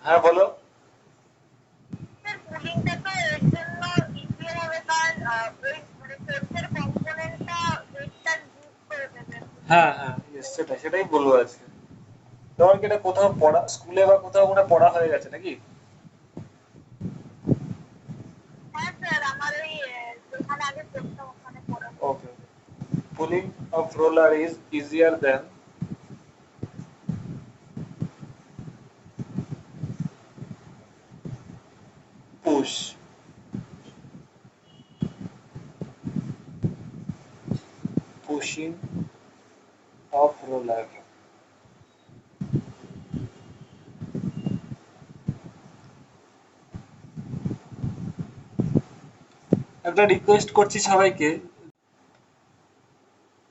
হ্যাঁ বলো। হ্যাঁ হ্যাঁ সেটাই বলবো আজকে। তোমার কি এটা কোথাও পড়া, স্কুলে বা কোথাও মনে হয় পড়া হয়ে গেছে নাকি? ওকে। Pulling of roller is easier than push. Pushing of roller. একটা রিকোয়েস্ট করছি সবাইকে,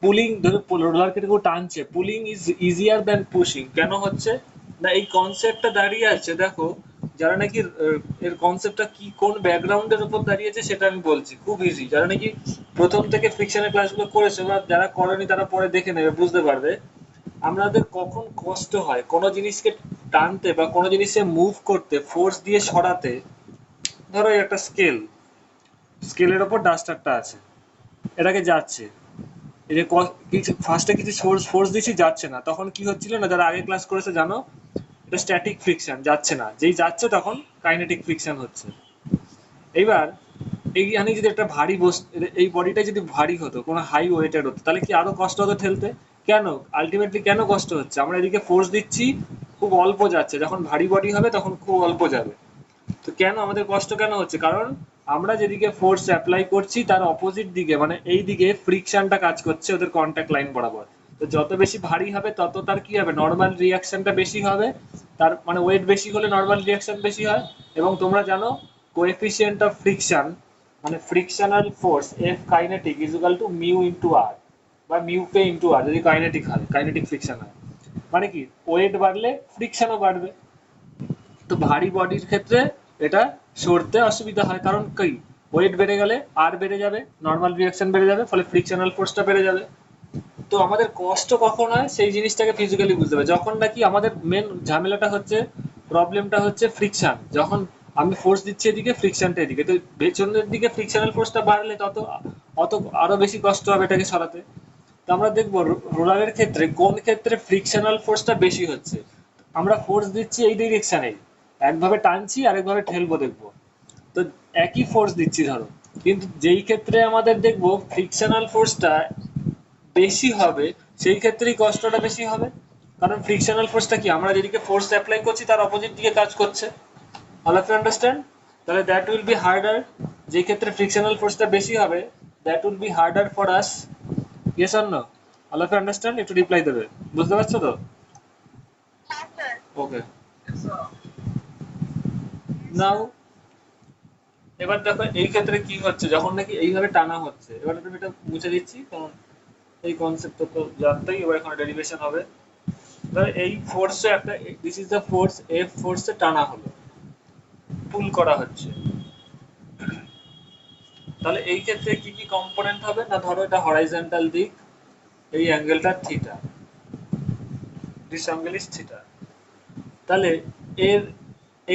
পুলিং ধরো রোলারকে কেউ টানছে, pulling is easier than pushing কেন হচ্ছে না, এই কনসেপ্টটা দাঁড়িয়ে আছে দেখো, যারা নাকি এর কনসেপ্টটা কি কোন ব্যাকগ্রাউন্ডের উপর দাঁড়িয়েছে সেটা আমি বলছি, খুব ইজি। যারা নাকি প্রথম থেকে ফ্রিকশনের ক্লাসগুলো করেছে বা যারা করেনি তারা পরে দেখে নেবে, বুঝতে পারবে আমাদের কখন কষ্ট হয় কোনো জিনিসকে টানতে বা কোনো জিনিসে মুভ করতে, ফোর্স দিয়ে সরাতে। ধরো এই একটা স্কেলের ওপর ডাস্টারটা আছে, এটাকে যাচ্ছে, এই যে কিছু ফার্স্টে কিছু ফোর্স দিচ্ছি যাচ্ছে না, তখন কি হচ্ছিল না, যারা আগে ক্লাস করেছে জানো, এটা স্ট্যাটিক ফ্রিকশন, যাচ্ছে না, যেই যাচ্ছে তখন কাইনেটিক ফ্রিকশন হচ্ছে। এইবার এইখানে যদি একটা ভারী বস্তু, এই বডিটা যদি ভারী হতো, কোনো হাই ওয়েটেড হতো, তাহলে কি আরো কষ্ট হতো ঠেলতে? কেন আলটিমেটলি কেন কষ্ট হচ্ছে, আমরা এদিকে ফোর্স দিচ্ছি, খুব অল্প যাচ্ছে, যখন ভারী বডি হবে তখন খুব অল্প যাবে। তো কেন আমাদের কষ্ট কেন হচ্ছে, কারণ আমরা যেদিকে ফোর্স অ্যাপ্লাই করছি তার অপোজিট দিকে, মানে এই দিকে ফ্রিকশনটা কাজ করছে ওদের কন্ট্যাক্ট লাইন বরাবর। তো যত বেশি ভারী হবে তত তার কি হবে, নর্মাল রিয়াকশনটা বেশি হবে, তার মানে ওয়েট বেশি হলে নর্মাল রিয়াকশন বেশি হয়। এবং তোমরা জানো কোএফিসিয়েন্ট অফ ফ্রিকশন, মানে frictional force F kinetic is equal to mu into R, বা মিউ কে ইন্টু আর যদি কাইনেটিক হয়, কাইনেটিক ফ্রিকশন হয়। মানে কি ওয়েট বাড়লে ফ্রিকশনও বাড়বে। তো ভারী বডির ক্ষেত্রে এটা সরতে অসুবিধা হয়, কারণ কি ওয়েট বেড়ে গেলে আর বেড়ে যাবে, নর্মাল রিয়াকশন বেড়ে যাবে, ফলে ফ্রিকশনাল ফোর্সটা বেড়ে যাবে। তো আমাদের কষ্ট কখন হয় সেই জিনিসটাকে ফিজিক্যালি বুঝতে হবে, যখন নাকি আমাদের মেন ঝামেলাটা হচ্ছে, প্রবলেমটা হচ্ছে ফ্রিকশন, যখন আমি ফোর্স দিচ্ছি এদিকে, ফ্রিকশনটা এদিকে, তো পেছনের দিকে ফ্রিকশনাল ফোর্সটা বাড়লে তত অত আরো বেশি কষ্ট হবে এটাকে সরাতে। তো আমরা দেখবো রোলারের ক্ষেত্রে কোন ক্ষেত্রে ফ্রিকশনাল ফোর্সটা বেশি হচ্ছে। আমরা ফোর্স দিচ্ছি এই ডিরেকশনে, একভাবে টানছি আরেকভাবে ঠেলবো দেখবো, তো একই ফোর্স দিচ্ছি ধরো, কিন্তু যেই ক্ষেত্রে আমাদের দেখবো ফ্রিকশনাল ফোর্সটা বেশি হবে সেই ক্ষেত্রেই কষ্টটা বেশি হবে। কারণ ফ্রিকশনাল ফোর্সটা কি, আমরা যেদিকে ফোর্স অ্যাপ্লাই করছি তার অপোজিট দিকে কাজ করছে। All of you understand? তাহলে দ্যাট উইল বি হার্ডার, যে ক্ষেত্রে ফ্রিকশনাল ফোর্সটা বেশি হবে, that will be harder for us. Yes or no? All of you understand? একটু রিপ্লাই দেবে, বুঝতে পারছো তো? ওকে। নাও এবার দেখো এই ক্ষেত্রে কি হচ্ছে, যখন নাকি এইভাবে টানা হচ্ছে, এবার তুমি এটা মুছে দিচ্ছি কারণ এই কনসেপ্টটা তো জানতেই, এবার এখানে ডেরিভেশন হবে। ধরো এই ফোর্সে একটা, this is the force, F ফোর্সে টানা হলো, পুল করা হচ্ছে। তাহলে এই ক্ষেত্রে কি কি কম্পোনেন্ট হবে না, ধরো এটা হরাইজন্টাল দিক, এই অ্যাঙ্গেলটা theta, this angle is theta. তাহলে এর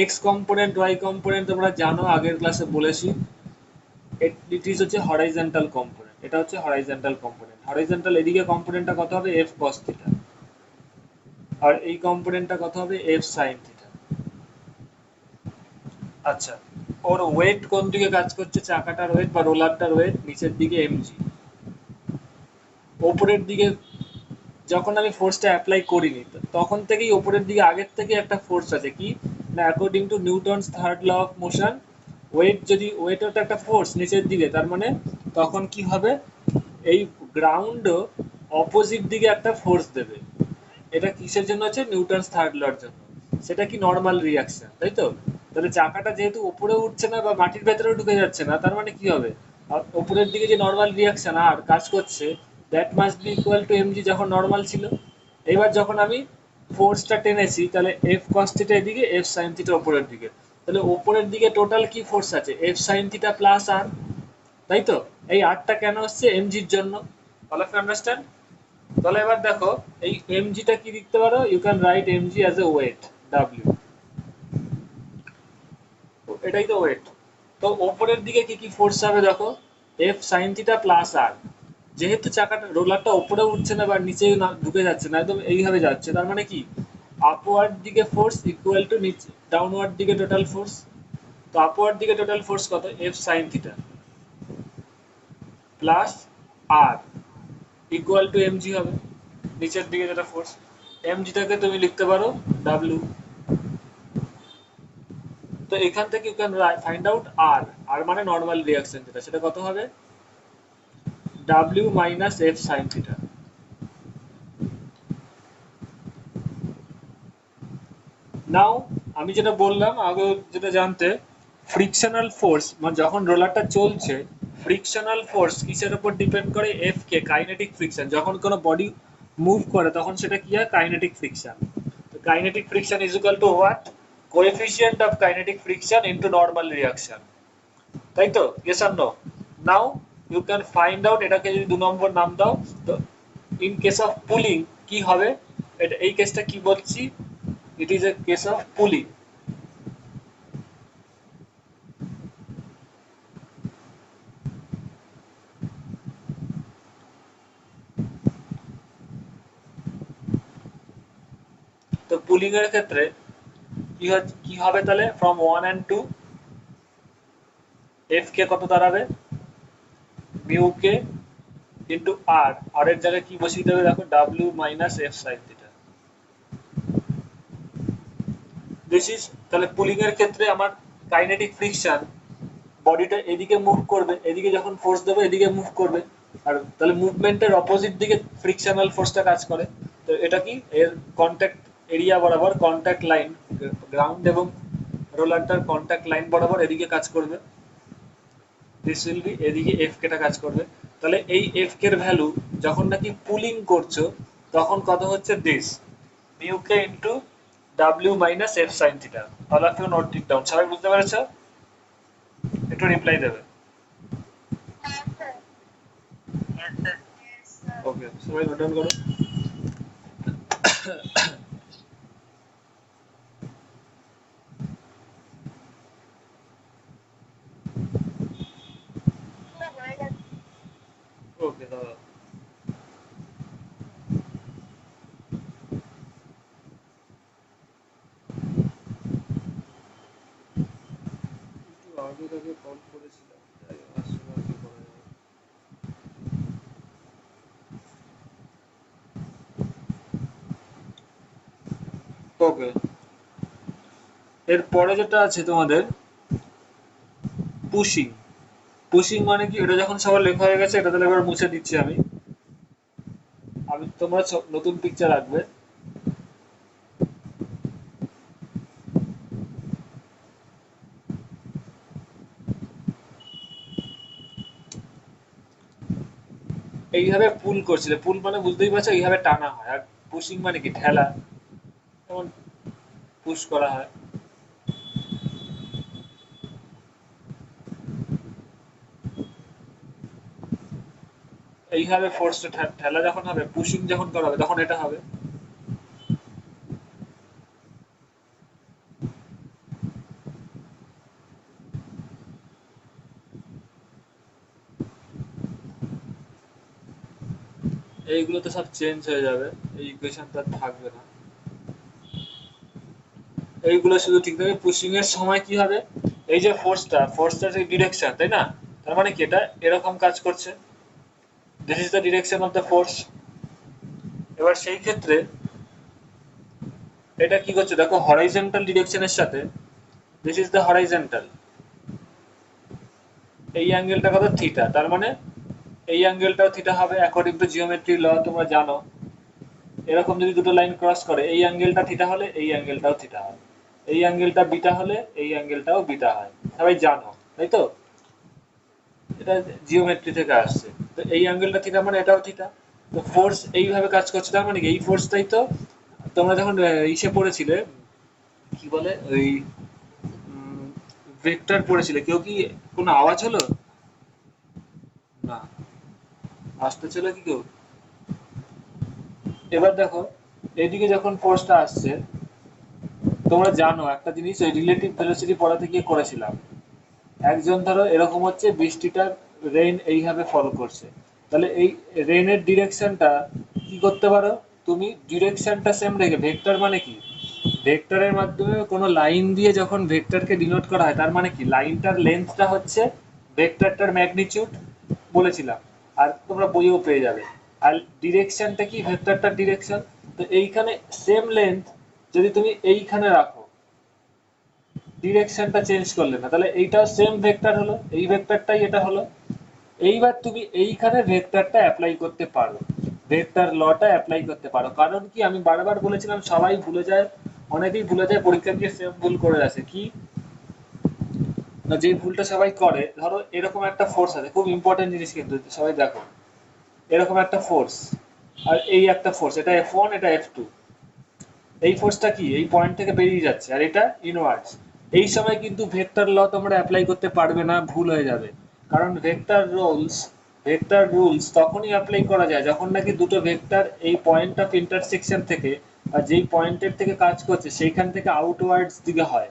এক্স কম্পোনেন্ট ওয়াই কম্পোনেন্ট তোমরা জানো, আগের ক্লাসে বলেছি, ইট ইজ হচ্ছে হরাইজন্টাল কম্পোনেন্ট, এটা হচ্ছে হরাইজন্টাল কম্পোনেন্ট। হরাইজন্টাল এদিকে কম্পোনেন্টটা কত হবে, এফ কস থিটা, আর এই কম্পোনেন্টটা কত হবে, এফ সাইন থিটা। আচ্ছা, ওর ওয়েট কোন দিকে কাজ করছে, চাকাটার ওয়েট বা রোলারটার ওয়েট নিচের দিকে এমজি, ওপরের দিকে যখন আমি ফোর্সটা অ্যাপ্লাই করিনি তখন থেকেই ওপরের দিকে আগের থেকে একটা ফোর্স আছে, কি না, according to Newton's third law of motion, weight যদি ওয়েটও তো একটা ফোর্স নিচের দিকে, তার মানে তখন কি হবে, এই গ্রাউন্ডও অপোজিট দিকে একটা ফোর্স দেবে। এটা কিসের জন্য হচ্ছে, নিউটনস থার্ড লর জন্য। সেটা কি নর্মাল রিয়াকশন, তাই তো? তাহলে চাকাটা যেহেতু উপরে উঠছে না বা মাটির ভেতরেও ঢুকে যাচ্ছে না, তার মানে কি হবে, উপরের দিকে যে নর্মাল রিয়াকশন আর কাজ করছে, that must be equal to MG যখন নর্মাল ছিল। এবার যখন আমি ফোর্সটা টেনেছি, তাহলে এফ কস থিটা এদিকে, এফ সাইন থিটা উপরের দিকে, তাহলে উপরের দিকে টোটাল কি ফোর্স আছে, F sine theta plus R, তাই তো? এই আরটা কেন হচ্ছে, এমজির জন্য। All of you understand? তাহলে এবার দেখো এই এমজিটা কি লিখতে পারো, you can write MG as a weight, W. এটাই তো ওয়েট। তো ওপরের দিকে কি কি ফোর্স হবে দেখো, এফ সাইন থিটা প্লাস আর। যেহেতু চাকাটা রোলারটা ওপরে উঠছে না বা নিচে না ঢুকে যাচ্ছে না, একদম এইভাবে যাচ্ছে, তার মানে কি আপওয়ার্ড দিকে ফোর্স ইকুয়াল টু নিচে ডাউনওয়ার্ড দিকে টোটাল ফোর্স। তো আপওয়ার্ড দিকে টোটাল ফোর্স কত, F sine theta plus R equal to MG হবে, নিচের দিকে যেটা ফোর্স। এমজিটাকে তুমি লিখতে পারো ডাব্লিউ। তো এখান থেকে you can find out R, R মানে নর্মাল রিয়াকশন যেটা, সেটা কত হবে, W minus F sine theta. Now আমি যেটা বললাম আগে, যেটা জানতে, ফ্রিকশনাল ফোর্স মানে যখন রোলারটা চলছে, ফ্রিকশনাল ফোর্স কিসের উপর ডিপেন্ড করে, এফ কে, কাইনেটিক ফ্রিকশন। যখন কোনো বডি মুভ করে তখন সেটা কি হয়, কাইনেটিক ফ্রিকশন। তো kinetic friction is equal to what, coefficient of kinetic friction into normal reaction, তাই তো? Yes or no? Now you can find out, এটাকে যদি 2 নম্বর নাম দাও, তো ইন কেস অফ পুলিং কি হবে, এটা এই কেসটা কি বলছি, it is a case of pulling. তো পুলিং এর ক্ষেত্রে কি হবে তাহলে, ফ্রম 1 and 2 এফ কে কত দাঁড়াবে, মিউ কে ইন্টু আর, আর এর জায়গায় কি বসিয়ে দেবে দেখো, W minus F sine theta. This is, তাহলে পুলিং এর ক্ষেত্রে আমার কাইনেটিক ফ্রিকশন, বডিটা এদিকে মুভ করবে, এদিকে যখন ফোর্স দেবে এদিকে মুভ করবে, আর তাহলে মুভমেন্টের অপোজিট দিকে ফ্রিকশনাল ফোর্সটা কাজ করে। তো এটা কি, এর কন্ট্যাক্ট এরিয়া বরাবর, কন্ট্যাক্ট লাইন, গ্রাউন্ড এবং রোলারটার কন্ট্যাক্ট লাইন বরাবর এদিকে কাজ করবে, দিস উইল বি, এদিকে এফ কেটা কাজ করবে। তাহলে এই এফ কে এর ভ্যালু যখন নাকি পুলিং করছো তখন কত হচ্ছে, this mu K into W minus F sine theta. All of you note it down. সবাই বুঝতে পেরেছো? একটু রিপ্লাই দেবে। ওকে, সবাই নোট ডাউন করো। ওকে দাদা, একটু আগে তাকে কল করেছিলাম, তাই আসলে আর কি করা যাবে। ওকে, এরপরে যেটা আছে তোমাদের পুশিং। পুশিং মানে কি, এটা যখন সবার লেখা হয়ে গেছে এটা তাহলে এবার মুছে দিচ্ছি আমি। আমি তোমরা নতুন পিকচার রাখবে। এইভাবে পুল করছিলে, পুল মানে বুঝতেই পারছো এইভাবে টানা হয়, আর পুশিং মানে কি, ঠেলা, যেমন পুশ করা হয়। এইভাবে ফোর্সটা ঠেলা যখন হবে, পুশিং যখন করা হবে তখন এটা হবে। এইগুলো তো সব চেঞ্জ হয়ে যাবে, এই ইকুয়েশনটা থাকবে না, এইগুলো শুধু ঠিক থাকবে। পুশিং এর সময় কি হবে, এই যে ফোর্সটার যে ডিরেকশন, তাই না, তার মানে কি এটা এরকম কাজ করছে, this is the direction of the force. এবার সেই ক্ষেত্রে এটা কি করছে দেখো, হরাইজন্টাল ডিরেকশনের সাথে, দিস ইজ দ্য হরাইজন্টাল, এই অ্যাঙ্গেলটা কত, থিটা, তার মানে এই অ্যাঙ্গেলটাও থিটা হবে অ্যাকর্ডিং টু জিওমেট্রি ল, তোমরা জানো। এরকম যদি দুটো লাইন ক্রস করে, এই অ্যাঙ্গেলটা থিটা হলে এই অ্যাঙ্গেলটাও থিটা হয়, এই অ্যাঙ্গেলটা বিটা হলে এই অ্যাঙ্গেলটাও বিটা হয়, সবাই জানো তাই তো? এটা জিওমেট্রি থেকে আসছে। তো এই অ্যাঙ্গেলটা থিটা মানে এটাও থিটা। তো ফোর্স এইভাবে কাজ করছে, তার মানে কি এই ফোর্সটাই তো তোমরা যখন ইসে পড়েছিলে, কি বলে ওই ভেক্টর পড়েছিলে, কেউ কি কোনো আওয়াজ হলো? না, আসতে ছিল কি কেউ? এবার দেখো, এদিকে যখন ফোর্সটা আসছে, তো তোমরা জানো একটা জিনিস, ওই রিলেটিভ ভেলোসিটি পড়াতে গিয়ে করেছিলাম। একজন ধরো এরকম হচ্ছে বৃষ্টিটা, রেইন এইভাবে ফলো করছে, তাহলে এই রেইনের ডিরেকশনটা কি করতে পারো তুমি, ডিরেকশনটা সেম রেখে, ভেক্টর মানে কি, ভেক্টরের মাধ্যমে কোনো লাইন দিয়ে যখন ভেক্টরকে ডিনোট করা হয়, তার মানে কি লাইনটার লেন্থটা হচ্ছে ভেক্টরটার ম্যাগনিটিউড বলেছিলাম, আর তোমরা বইও পেয়ে যাবে। আর ডিরেকশনটা কি, ভেক্টরটার ডিরেকশন। তো এইখানে সেম লেন্থ যদি তুমি এইখানে রাখো, ডিরেকশনটা চেঞ্জ করলে না, তাহলে এইটাও সেম ভেক্টর হলো, এই ভেক্টরটাই এটা হলো। এইবার তুমি এইখানে ভেক্টরটা অ্যাপ্লাই করতে পারো, ভেক্টর লটা অ্যাপ্লাই করতে পারো। কারণ কি, আমি বারবার বলেছিলাম সবাই ভুলে যায়, অনেকেই ভুলে যায়, পরীক্ষা দিয়ে সেম ভুল করে আসে কি না, যে ভুলটা সবাই করে, ধরো এরকম একটা ফোর্স আছে, খুব ইম্পর্টেন্ট জিনিস কিন্তু সবাই দেখো, এরকম একটা ফোর্স, আর এই একটা ফোর্স, এটা F1 এটা F2, এই ফোর্সটা কি এই পয়েন্ট থেকে বেরিয়ে যাচ্ছে, আর এটা ইনওয়ার্ডস। এই সময় কিন্তু ভেক্টর ল তোমরা অ্যাপ্লাই করতে পারবে না, ভুল হয়ে যাবে। কারণ ভেক্টর রুলস তখনই অ্যাপ্লাই করা যায় যখন নাকি দুটো ভেক্টর এই পয়েন্ট অফ ইন্টারসেকশন থেকে, আর যেই পয়েন্টের থেকে কাজ করছে সেইখান থেকে আউটওয়ার্ডস দিকে হয়।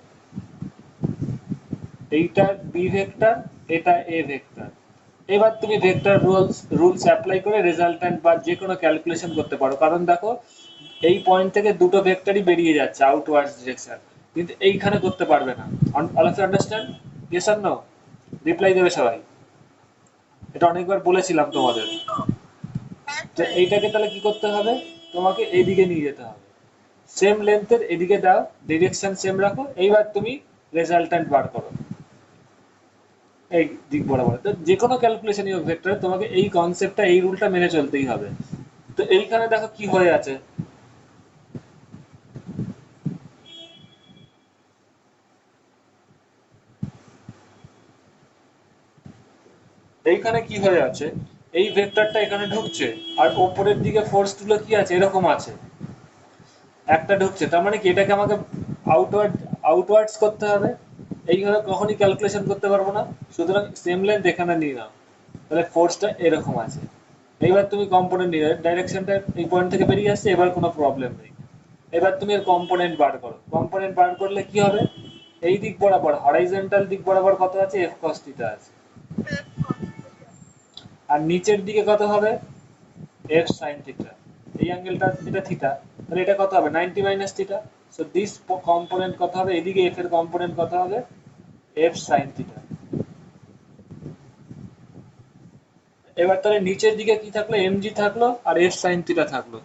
এইটা বি ভেক্টর, এটা এ ভেক্টর। এবার তুমি ভেক্টর রুলস অ্যাপ্লাই করে রেজাল্ট্যান্ট বা যে কোনো ক্যালকুলেশন করতে পারো। কারণ দেখো এই পয়েন্ট থেকে দুটো ভেক্টরই বেরিয়ে যাচ্ছে আউটওয়ার্ডস ডিরেকশন, কিন্তু এইখানে করতে পারবে না। All of you understand? Yes or no? Reply দেবে সবাই। এটা অনেকবার বলেছিলাম তোমাদের। তো এইটাকে তাহলে কি করতে হবে, তোমাকে এইদিকে নিয়ে যেতে হবে, সেম লেন্থের এদিকে দাও, ডিরেকশন সেম রাখো, এইবার তুমি রেজাল্ট্যান্ট বার করো এই দিক বরাবর। তো যে কোনো ক্যালকুলেশনই হোক ভেক্টর, তোমাকে এই কনসেপ্টটা, এই রুলটা মেনে চলতেই হবে। তো এইখানে দেখো কি হয়ে আছে, এইখানে কি হয়ে আছে, এই ভেক্টরটা এখানে ঢুকছে, আর ওপরের দিকে ফোর্স গুলো কি আছে, এরকম আছে, একটা ঢুকছে, তার মানে কি এটাকে আমাকে আউটওয়ার্ডস করতে হবে। এইভাবে কখনই ক্যালকুলেশন করতে পারবো না, সুতরাং সেম লেন্থ এখানে নিয়ে নাও, তাহলে ফোর্সটা এরকম আছে। এইবার তুমি কম্পোনেন্ট নিয়ে, ডাইরেকশনটা এই পয়েন্ট থেকে বেরিয়ে আসছে, এবার কোনো প্রবলেম নেই। এবার তুমি এর কম্পোনেন্ট বার করো, কম্পোনেন্ট বার করলে কি হবে, এই দিক বরাবর হরাইজন্টাল দিক বরাবর কত আছে, এফ কস থিটা আছে, আর নিচের দিকে কত হবে, এফ সাইন থিটা। এই অ্যাঙ্গেলটা এটা থিটা, তাহলে এটা কত হবে, 90 minus theta. So this component কত হবে, এদিকে এফ এর কম্পোনেন্ট কত হবে, এফ সাইন থিটা। এবার তাহলে নিচের দিকে কি থাকলো, এমজি থাকলো, আর এফ সাইন থিটা থাকলো।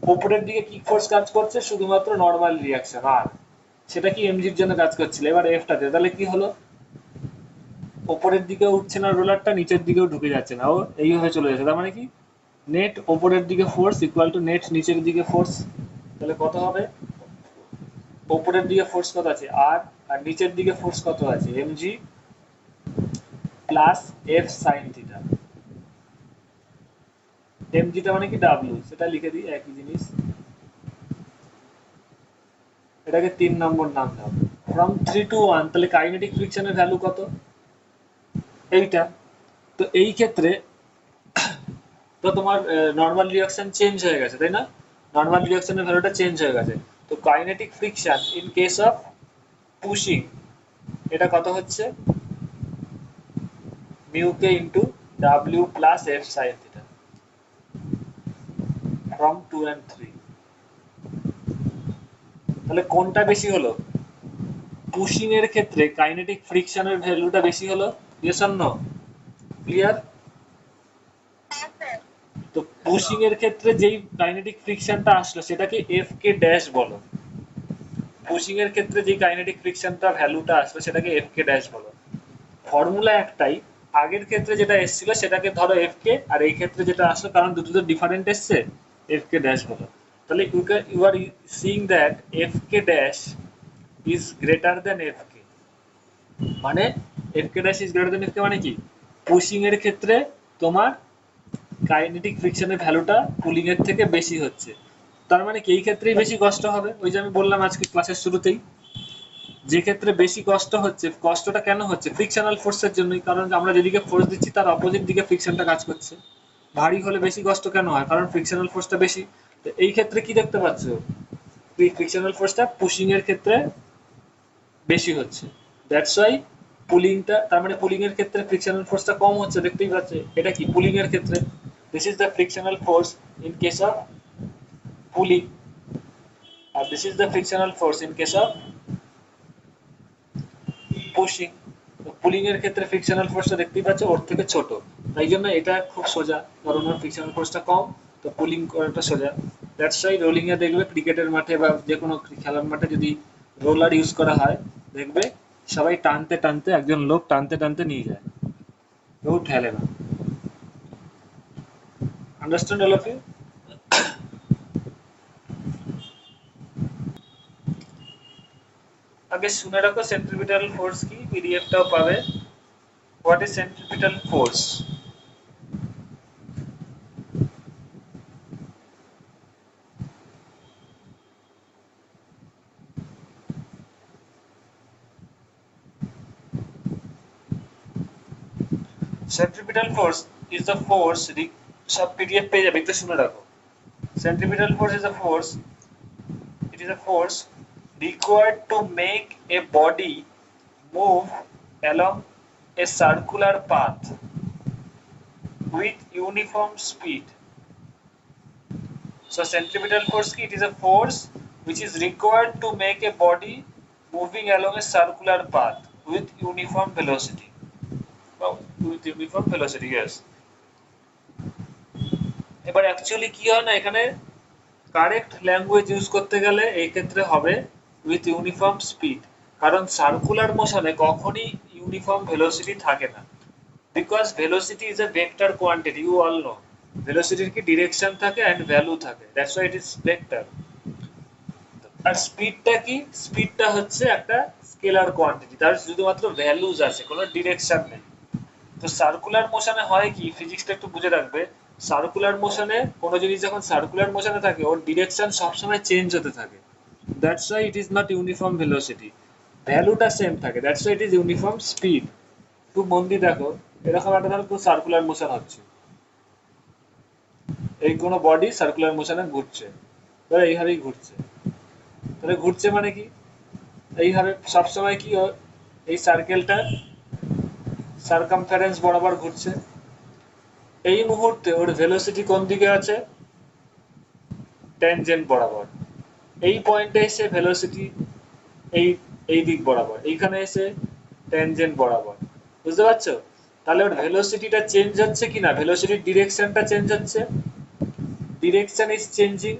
উপরের দিকে কি ফোর্স কাজ করছে, শুধুমাত্র নর্মাল রিয়াকশন, আর সেটা কি এমজির জন্য কাজ করছিল। এবার এফটাতে তাহলে কি হলো, ওপরের দিকে উঠছে না রোলারটা, নিচের দিকেও ঢুকে যাচ্ছে না, ও এইভাবে চলে যাচ্ছে। তার মানে কি, নেট ওপরের দিকে ফোর্স ইকুয়াল টু নেট নিচের দিকে ফোর্স। তাহলে কত হবে, ওপরের দিকে ফোর্স কত আছে আর, আর নিচের দিকে ফোর্স কত আছে, MG plus F sine theta. এমজিটা মানে কি ডাব্লিউ, সেটা লিখে দিই একই জিনিস, এটাকে 3 নম্বর নাম দাও। ফ্রম 3 to 1, তাহলে কাইনেটিক ফ্রিকশনের ভ্যালু কত, এইটা। তো এই ক্ষেত্রে তো তোমার নর্মাল রিঅ্যাকশন চেঞ্জ হয়ে গেছে, তাই না, নর্মাল রিঅ্যাকশনের ভ্যালুটা চেঞ্জ হয়ে গেছে। তো kinetic friction in case of pushing, এটা কত হচ্ছে, mu K into W plus F sine theta from 2 and 3। তাহলে কোনটা বেশি হলো, পুশিং এর ক্ষেত্রে কাইনেটিক ফ্রিকশনের ভ্যালুটা বেশি হলো, ইয়েস অর নো, ক্লিয়ার? তো পুশিং এর ক্ষেত্রে যেই কাইনেটিক ফ্রিকশনটা আসলো সেটাকে এফ কে ড্যাশ বলো, পুশিং এর ক্ষেত্রে যে কাইনেটিক ফ্রিকশনটা ভ্যালুটা আসলো সেটাকে এফ কে ড্যাশ বলো। ফর্মুলা একটাই, আগের ক্ষেত্রে যেটা এসেছিল সেটাকে ধরো এফ কে, আর এই ক্ষেত্রে যেটা আসলো, কারণ দুটো তো ডিফারেন্ট এসছে, এফ কে ড্যাশ বলো। তাহলে you are seeing that F K dash is greater than F K, মানে F K dash is greater than F K মানে কি, পুশিং এর ক্ষেত্রে তোমার কাইনেটিক ফ্রিকশনের ভ্যালুটা কুলিং এর থেকে বেশি হচ্ছে। তার মানে কি এই ক্ষেত্রেই বেশি কষ্ট হবে, ওই যে আমি বললাম আজকে ক্লাসের শুরুতেই, যে ক্ষেত্রে বেশি কষ্ট হচ্ছে, কষ্টটা কেন হচ্ছে, ফ্রিকশনাল ফোর্সের জন্যই। কারণ আমরা যেদিকে ফোর্স দিচ্ছি তার অপোজিট দিকে ফ্রিকশনটা কাজ করছে। ভারী হলে বেশি কষ্ট কেন হয়, কারণ ফ্রিকশনাল ফোর্সটা বেশি। তো এই ক্ষেত্রে কি দেখতে পাচ্ছ, ফ্রিকশনাল ফোর্সটা পুশিং এর ক্ষেত্রে বেশি হচ্ছে, দ্যাটস ওয়াই পুলিংটা, তার মানে পুলিং এর ক্ষেত্রে ফ্রিকশনাল ফোর্সটা কম হচ্ছে, দেখতেই পাচ্ছে এটা কি পুলিং এর ক্ষেত্রে, this is the frictional force in case of pulling, আর this is the frictional force in case of pushing. Pulling এর ক্ষেত্রে ফ্রিকশনাল ফোর্সটা দেখতেই পাচ্ছ ওর থেকে ছোট, তাই জন্য এটা খুব সোজা, কারণ ওর ফ্রিকশনাল ফোর্সটা কম, তো পুলিং করাটা সোজা। দ্যাটস ওয়াই রোলিং এ দেখবে ক্রিকেটের মাঠে বা যে কোনো খেলার মাঠে যদি রোলার ইউজ করা হয়, দেখবে সবাই টানতে টানতে, একজন লোক টানতে টানতে নিয়ে যায়, কেউ ঠেলে না। Understand all of you? আগে শুনে রাখো সেন্ট্রিপিটাল ফোর্স কি, পিডিএফটাও পাবে। What is centripetal force? Centripetal force is the force, সব পিডিএফ পেয়ে যাবে, একটু শুনে রাখো। Centripetal force is a force, it is a force required to make a body move along a circular path with uniform speed. So centripetal force ki, it is a force which is required to make a body moving along a circular path with uniform velocity. With uniform velocity, yes. এবার actually কি হয় না, এখানে correct language use করতে গেলে এই ক্ষেত্রে হবে উইথ ইউনিফর্ম স্পিড, কারণ সার্কুলার মোশনে কখনই ইউনিফর্ম ভেলোসিটি থাকে না, because velocity is a vector quantity, you all know. ভেলোসিটির কি ডিরেকশন থাকে এন্ড ভ্যালু থাকে, that's why it is vector. আর স্পিডটা কি, স্পিডটা হচ্ছে একটা স্কেলার কোয়ান্টিটি, তার শুধুমাত্র ভ্যালুজ আছে, কোনো ডিরেকশন নেই। তো সার্কুলার মোশনে হয় কি, ফিজিক্সটা একটু বুঝে রাখবে, সার্কুলার মোশনে কোনো জিনিস যখন সার্কুলার মোশনে থাকে ওর ডিরেকশন সবসময় চেঞ্জ হতে থাকে, that's why it is not uniform velocity, ভ্যালুটা সেম থাকে, that's why it is uniform speed. খুব মন দিয়ে দেখো, এরকম একটা ধরো সার্কুলার মোশন হচ্ছে, এই কোনো বডি সার্কুলার মোশনে ঘুরছে, ধরো এইভাবেই ঘুরছে, তাহলে ঘুরছে মানে কি, এইভাবে সবসময় কি এই সার্কেলটা সার্কামফারেন্স বরাবর ঘুরছে, এই মুহূর্তে ওর ভেলোসিটি কোন দিকে আছে, ট্যানজেন্ট বরাবর, এই পয়েন্টে এসে ভেলোসিটি এই এই দিক বরাবর, এইখানে এসে ট্যানজেন্ট বরাবর, বুঝতে পারছো? তাহলে ওর ভেলোসিটিটা চেঞ্জ হচ্ছে কিনা, ভেলোসিটির ডিরেকশনটা চেঞ্জ হচ্ছে, direction is changing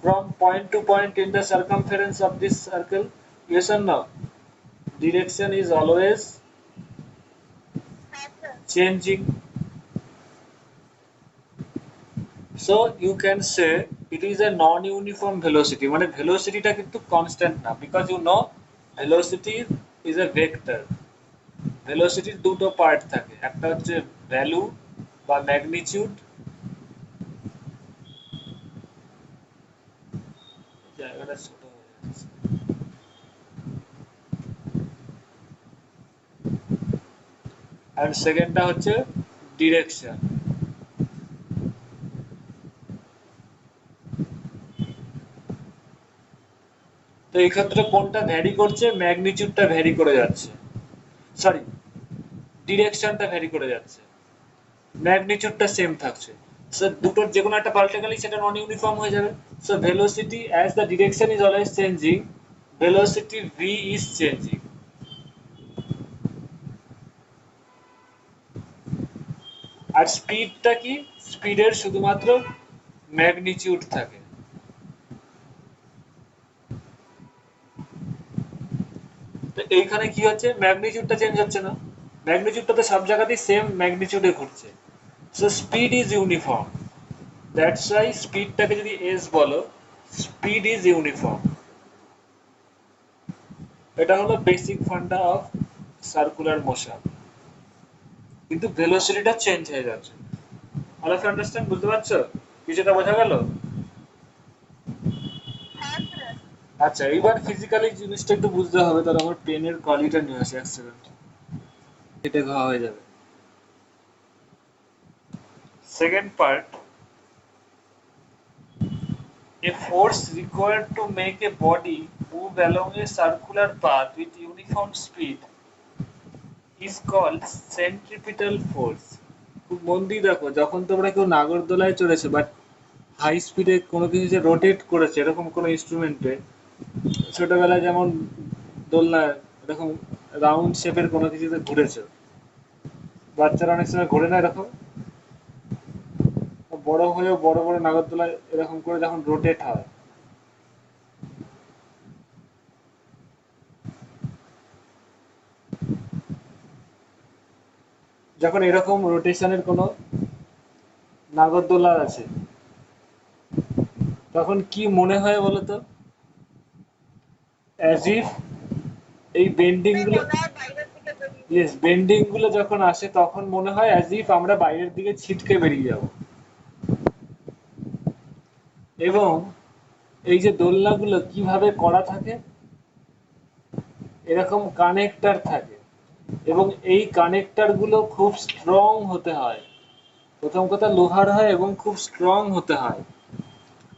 from point to point in the circumference of this circle, yes or no? Direction is always changing, so you can say it is a non-uniform velocity, মানে ভেলোসিটিটা কিন্তু constant না, because you know velocity is a vector, ভেলোসিটির দুটো part থাকে, একটা হচ্ছে value বা magnitude, জায়গাটা ছোট হয়ে যাচ্ছে, আর সেকেন্ডটা হচ্ছে ডিরেকশন। তো এই ক্ষেত্রে কোনটা ভ্যারি করছে, ম্যাগনিটিউডটা ভ্যারি করে যাচ্ছে, সরি ডিরেকশনটা ভ্যারি করে যাচ্ছে, ম্যাগনিটিউডটা সেম থাকছে, সো দুটোর যে কোনো একটা পাল্টে গেলেই সেটা নন ইউনিফর্ম হয়ে যাবে। So velocity as the direction is always changing, velocity V is changing. আর স্পিডটা কি, স্পিডের শুধুমাত্র ম্যাগনিটিউড থাকে, তো এইখানে কি হচ্ছে, ম্যাগনিটিউডটা চেঞ্জ হচ্ছে না, ম্যাগনিটিউডটা তো সব জায়গাতেই সেম ম্যাগনিটিউডে ঘুরছে, so speed is uniform, that's why স্পিডটাকে যদি এস বলো, স্পিড ইজ ইউনিফর্ম। এটা হলো basic funda of circular motion, কিন্তু ভেলোসিটিটা চেঞ্জ হয়ে যাচ্ছে। অল অফ আন্ডারস্ট্যান্ড, বুঝতে পারছো? কিছুটা বোঝা গেল? আচ্ছা, এইবার ফিজিক্যালি জিনিসটা একটু বুঝতে হবে, তাহলে আমার পেনের কোয়ালিটিটা নিয়ে আসে, এক সেকেন্ড, কেটে খাওয়া হয়ে যাবে। Second part, A force required to make a body move along a circular path with uniform speed is called centripetal force. খুব মন দিয়ে দেখো, যখন তোমরা কেউ নাগরদোলায় চড়েছো বাট হাই স্পিডে কোনো কিছু যে রোটেট করেছে এরকম কোনো ইনস্ট্রুমেন্টে, ছোটবেলায় যেমন দোলনা এরকম রাউন্ড শেপের কোনো কিছুতে ঘুরেছো, বাচ্চারা অনেক সময় ঘোরে না এরকম, বড় হয়েও বড় বড় নাগরদোলায় এরকম করে যখন রোটেট হয়, যখন এরকম রোটেশনের কোনো নাগরদোলা আছে তখন কি মনে হয় বলতো? অ্যাজ ইফ এই বেন্ডিং গুলো, ইয়েস, বেন্ডিং গুলো যখন আসে তখন মনে হয় অ্যাজ ইফ আমরা বাইরের দিকে ছিটকে বেরিয়ে যাব। এবং এই যে দোলনাগুলো কিভাবে করা থাকে, এরকম কানেক্টর থাকে এবং এই কানেক্টর গুলো খুব স্ট্রং হতে হয়। প্রথম কথা লোহার হয় এবং খুব স্ট্রং হতে হয়।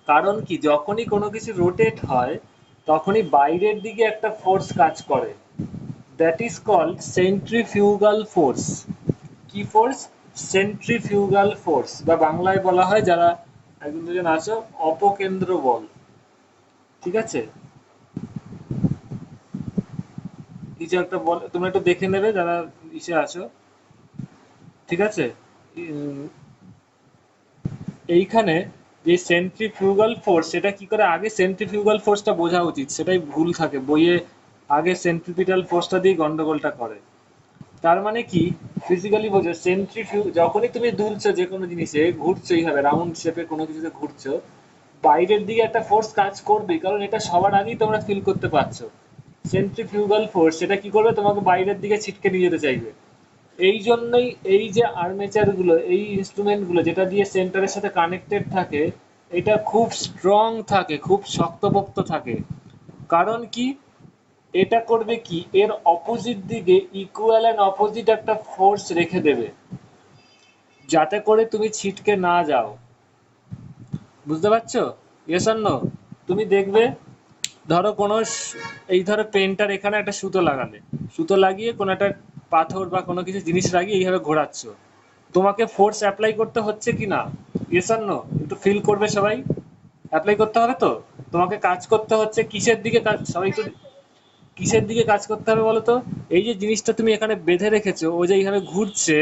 কারণ কি, যখনই কোনো কিছু রোটেট হয় তখনই বাইরের দিকে একটা ফোর্স কাজ করে, that is called centrifugal force. কি ফোর্স? সেন্ট্রিফিউগাল ফোর্স, বা বাংলায় বলা হয়, যারা একজন দুজন আছো, অপকেন্দ্র বল। ঠিক আছে, কিছু একটা বল, তোমরা একটু দেখে নেবে যারা ইসে আছো। ঠিক আছে, উম, এইখানে যে সেন্ট্রিফিউগাল ফোর্স, সেটা কি করে, আগে সেন্ট্রিফিউগাল ফোর্সটা বোঝা উচিত, সেটাই ভুল থাকে বইয়ে, আগে সেন্ট্রিপিটাল ফোর্সটা দিয়ে গন্ডগোলটা করে। তার মানে কি, ফিজিক্যালি বোঝো, যখনই তুমি দুলছো যে কোনো জিনিসে, ঘুরছো এইভাবে রাউন্ড শেপে কোনো কিছুতে ঘুরছো, বাইরের দিকে একটা ফোর্স কাজ করবে, কারণ এটা সবার আগেই তোমরা ফিল করতে পারছো। সেন্ট্রিফিউগাল ফোর্স সেটা কি করবে, তোমাকে বাইরের দিকে ছিটকে নিয়ে যেতে চাইবে। এই জন্যই এই যে আর্মেচার গুলো, এই ইনস্ট্রুমেন্ট গুলো যেটা দিয়ে সেন্টারের সাথে কানেক্টেড থাকে, এটা খুব স্ট্রং থাকে, খুব শক্তপোক্ত থাকে। কারণ কি, এটা করবে কি, এর অপোজিট দিকে ইকুয়াল এন্ড অপোজিট একটা ফোর্স রেখে দেবে, যাতে করে তুমি ছিটকে না যাও। বুঝতে পারছো? Yes or no? তুমি দেখবে, ধরো কোনো এই ধরো পেনটার এখানে একটা সুতো লাগালে, সুতো লাগিয়ে কোনো একটা পাথর বা কোনো কিছু জিনিস লাগিয়ে এইভাবে ঘোরাচ্ছ, তোমাকে ফোর্স অ্যাপ্লাই করতে হচ্ছে কি না? Yes or no? একটু ফিল করবে সবাই। অ্যাপ্লাই করতে হবে তো। তোমাকে কাজ করতে হচ্ছে কিসের দিকে কাজ, সবাই একটু কিসের দিকে কাজ করতে হবে বলো তো? এই যে জিনিসটা তুমি এখানে বেঁধে রেখেছো, ও যে এইভাবে ঘুরছে,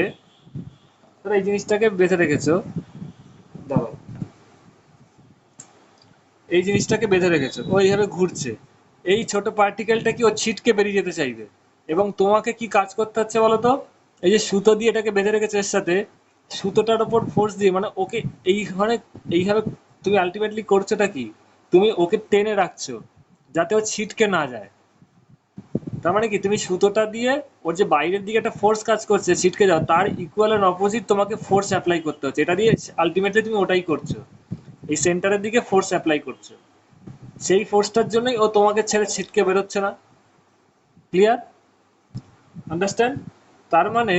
ধরো এই জিনিসটাকে বেঁধে রেখেছো, দাঁড়াও, এই জিনিসটাকে বেঁধে রেখেছো, ও এইভাবে ঘুরছে, এই ছোট পার্টিকেলটা কি ও ছিটকে বেরিয়ে যেতে চাইবে, এবং তোমাকে কি কাজ করতে হচ্ছে বলো তো? এই যে সুতো দিয়ে এটাকে বেঁধে রেখেছো এর সাথে, সুতোটার ওপর ফোর্স দিয়ে, মানে ওকে এইখানে এইভাবে তুমি আলটিমেটলি করছোটা কি, তুমি ওকে টেনে রাখছো যাতে ও ছিটকে না যায়। তার মানে কি, তুমি সুতোটা দিয়ে ওর যে বাইরের দিকে একটা ফোর্স কাজ করছে ছিটকে যাও, তার ইকুয়াল এন্ড অপোজিট তোমাকে ফোর্স অ্যাপ্লাই করতে হচ্ছে, এটা দিয়ে আলটিমেটলি তুমি ওটাই করছো, এই সেন্টারের দিকে ফোর্স অ্যাপ্লাই করছো। সেই ফোর্সটার জন্যই ও তোমাকে ছেড়ে ছিটকে বেরোচ্ছে না। ক্লিয়ার? আন্ডারস্ট্যান্ড? তার মানে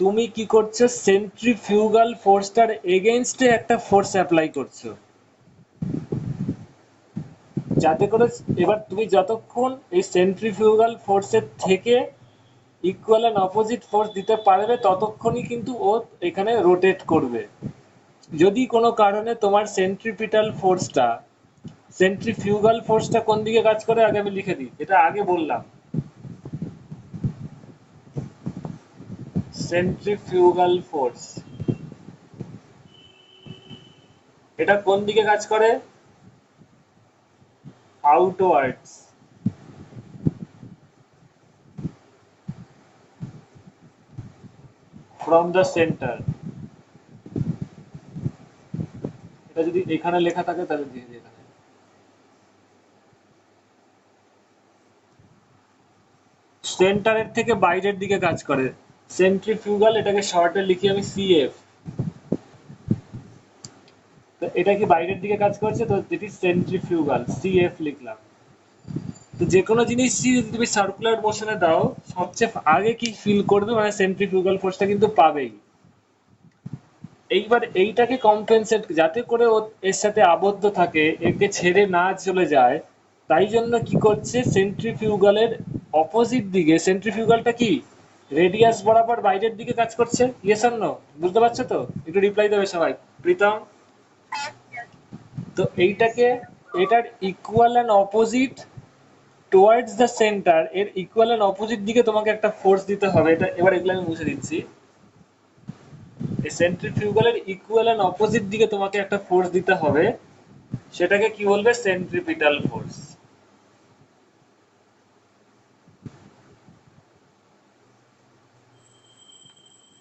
তুমি কি করছো, সেন্ট্রিফিউগাল ফোর্সটার এগেইনস্টে একটা ফোর্স অ্যাপ্লাই করছো, যাতে করে এবার তুমি যতক্ষণ এই সেন্ট্রিফিউগাল ফোর্সের থেকে ইকুয়াল এন্ড অপোজিট ফোর্স দিতে পারবে ততক্ষণই কিন্তু ও এখানে রোটেট করবে। যদি কোনো কারণে তোমার সেন্ট্রিফিউগাল ফোর্সটা কোন দিকে কাজ করে আগে আমি লিখে দিই, এটা আগে বললাম। সেন্ট্রিফিউগাল ফোর্স এটা কোন দিকে কাজ করে? Outwards, from the centre. এটা যদি এখানে লেখা থাকে তাহলে দিয়ে দিই এখানে। সেন্টারের থেকে বাইরের দিকে কাজ করে সেন্ট্রিফিউগাল, এটাকে শর্টে লিখি আমি সিএফ। তো এটা কি বাইরের দিকে কাজ করছে, তো ইট ইজ সেন্ট্রিফিউগাল, সিএফ লিখলাম। তো যে কোনো জিনিস যদি তুমি সার্কুলার মোশনে দাও, সবচেয়ে আগে কি ফিল করবে, মানে সেন্ট্রিফিউগাল ফোর্সটা কিন্তু পাবেই। এইবার এইটাকে কম্পেনসেট যাতে করে ও এর সাথে আবদ্ধ থাকে, একে ছেড়ে না চলে যায়, তাই জন্য কি করছে সেন্ট্রিফিউগালের অপোজিট দিকে, সেন্ট্রিফিউগালটা কি রেডিয়াস বরাবর বাইরের দিকে কাজ করছে, ইয়েস অর নো? বুঝতে পারছো তো? একটু রিপ্লাই দেবে সবাই। প্রীতম, তো এইটাকে, এটার equal and opposite towards the centre, এর ইকুয়াল অ্যান্ড অপোজিট দিকে তোমাকে একটা ফোর্স দিতে হবে। এটা এবার এগুলো আমি মুছে দিচ্ছি। এই সেন্ট্রিফিউগালের ইকুয়াল অ্যান্ড অপোজিট দিকে তোমাকে একটা ফোর্স দিতে হবে, সেটাকে কি বলবে? Centripetal force.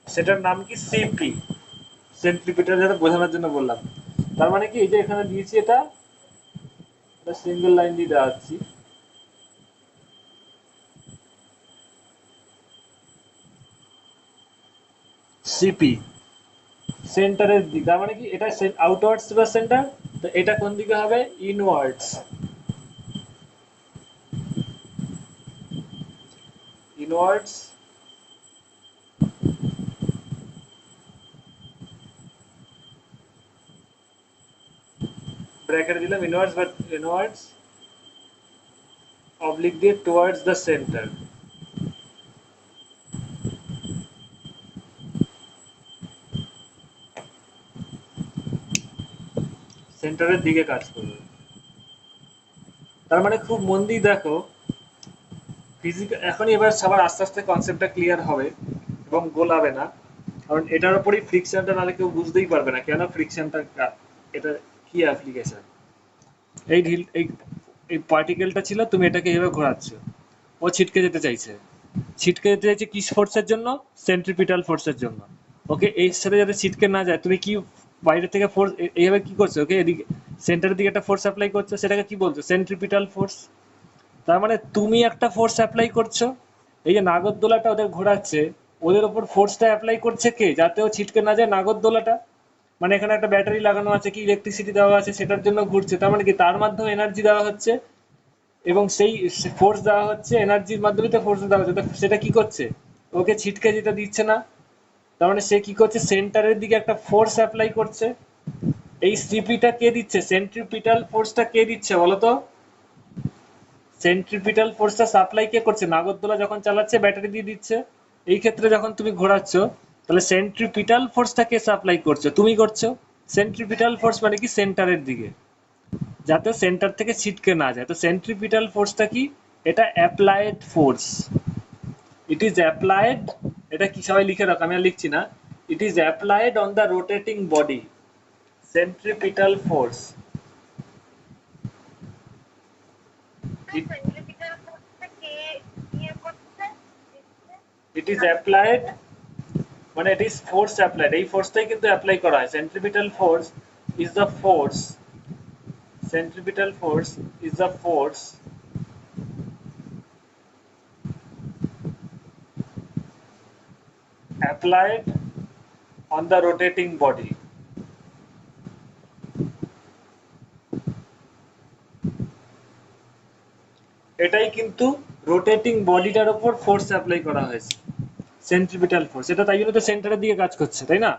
সেটার নাম কি? সিপি। সেন্ট্রিপিটাল, যেটা বোঝানোর জন্য বললাম। তার মানে কি, এই যে এখানে দিয়েছি, এটা সিঙ্গেল লাইন দিয়ে দেওয়া হচ্ছে, সিপি সেন্টারের দিক। তার মানে কি, এটা আউটওয়ার্ডস বা সেন্টার, তো এটা কোন দিকে হবে? ইনওয়ার্ডস। ইনওয়ার্ডস, ব্র্যাকেট দিলাম ইনওয়ার্ডস, বাট ইনওয়ার্ডস অবলিক দিয়ে টুয়ার্ডস দ্য সেন্টার। সেন্টারের দিকে কাজ করবে। তার মানে খুব মন দিয়ে দেখো, ফিজিক্যাল এখনই, এবার সবার আস্তে আস্তে কনসেপ্টটা ক্লিয়ার হবে এবং গোলাবে না। কারণ এটার উপরই ফ্রিকশনটা, নাহলে কেউ বুঝতেই পারবে না কেন ফ্রিকশনটা, এটা কি অ্যাপ্লিকেশন। এই ঢিল, এই পার্টিকেলটা ছিল, তুমি এটাকে এইভাবে ঘোরাচ্ছ, ও ছিটকে যেতে চাইছে। ছিটকে যেতে চাইছে কিস ফোর্সের জন্য? সেন্ট্রিপিটাল ফোর্সের জন্য। ওকে, এই সাথে যাতে ছিটকে না যায়, তুমি কি বাইরে থেকে ফোর্স এইভাবে কি করছো? ওকে, এদিকে সেন্টারের দিকে একটা ফোর্স অ্যাপ্লাই করছো, সেটাকে কি বলছো? Centripetal force. তার মানে তুমি একটা ফোর্স অ্যাপ্লাই করছো, এই যে নাগরদোলাটা ওদের ঘোরাচ্ছে, ওদের ওপর ফোর্সটা অ্যাপ্লাই করছে কে? যাতে ও ছিটকে না যায় নাগরদোলাটা। মানে এখানে একটা ব্যাটারি লাগানো আছে, কি ইলেকট্রিসিটি দেওয়া আছে, সেটার জন্য ঘুরছে। তার মানে কি, তার মাধ্যমে এনার্জি দেওয়া হচ্ছে, এবং সেই ফোর্স দেওয়া হচ্ছে, এনার্জির মাধ্যমে তো ফোর্স দেওয়া হচ্ছে, সেটা কি করছে? ওকে ছিটকে যেতে দিচ্ছে না। তার মানে সে কি করছে? সেন্টারের দিকে একটা ফোর্স অ্যাপ্লাই করছে। এই সিপিটা কে দিচ্ছে? সেন্ট্রিপিটাল ফোর্সটা কে দিচ্ছে বলো তো? সেন্ট্রিপিটাল ফোর্সটা সাপ্লাই কে করছে? নাগরদোলা যখন চালাচ্ছে ব্যাটারি দিয়ে দিচ্ছে। এই ক্ষেত্রে যখন তুমি ঘোরাচ্ছ, তাহলে সেন্ট্রিপিটাল ফোর্সটা কে সাপ্লাই করছো? তুমি করছো। সেন্ট্রিপিটাল ফোর্স মানে কি, সেন্টারের দিকে, যাতে সেন্টার থেকে ছিটকে না যায়। তো সেন্ট্রিপিটাল ফোর্সটা কি? এটা applied force. It is applied, এটা কি সবাই লিখে রাখো, আমি আর লিখছি না। It is applied on the rotating body, centripetal force. It is applied, মানে ইট ইজ ফোর্স অ্যাপ্লাইড, এই ফোর্সটাই কিন্তু অ্যাপ্লাই করা হয়। Centripetal force is the force, centripetal force is the force applied on the rotating body. এটাই কিন্তু rotating বডিটার উপর force apply করা হয়েছে, সেন্ট্রিপিটাল ফোর্স। এটা তাই জন্য তো সেন্টারের দিকে কাজ করছে, তাই না?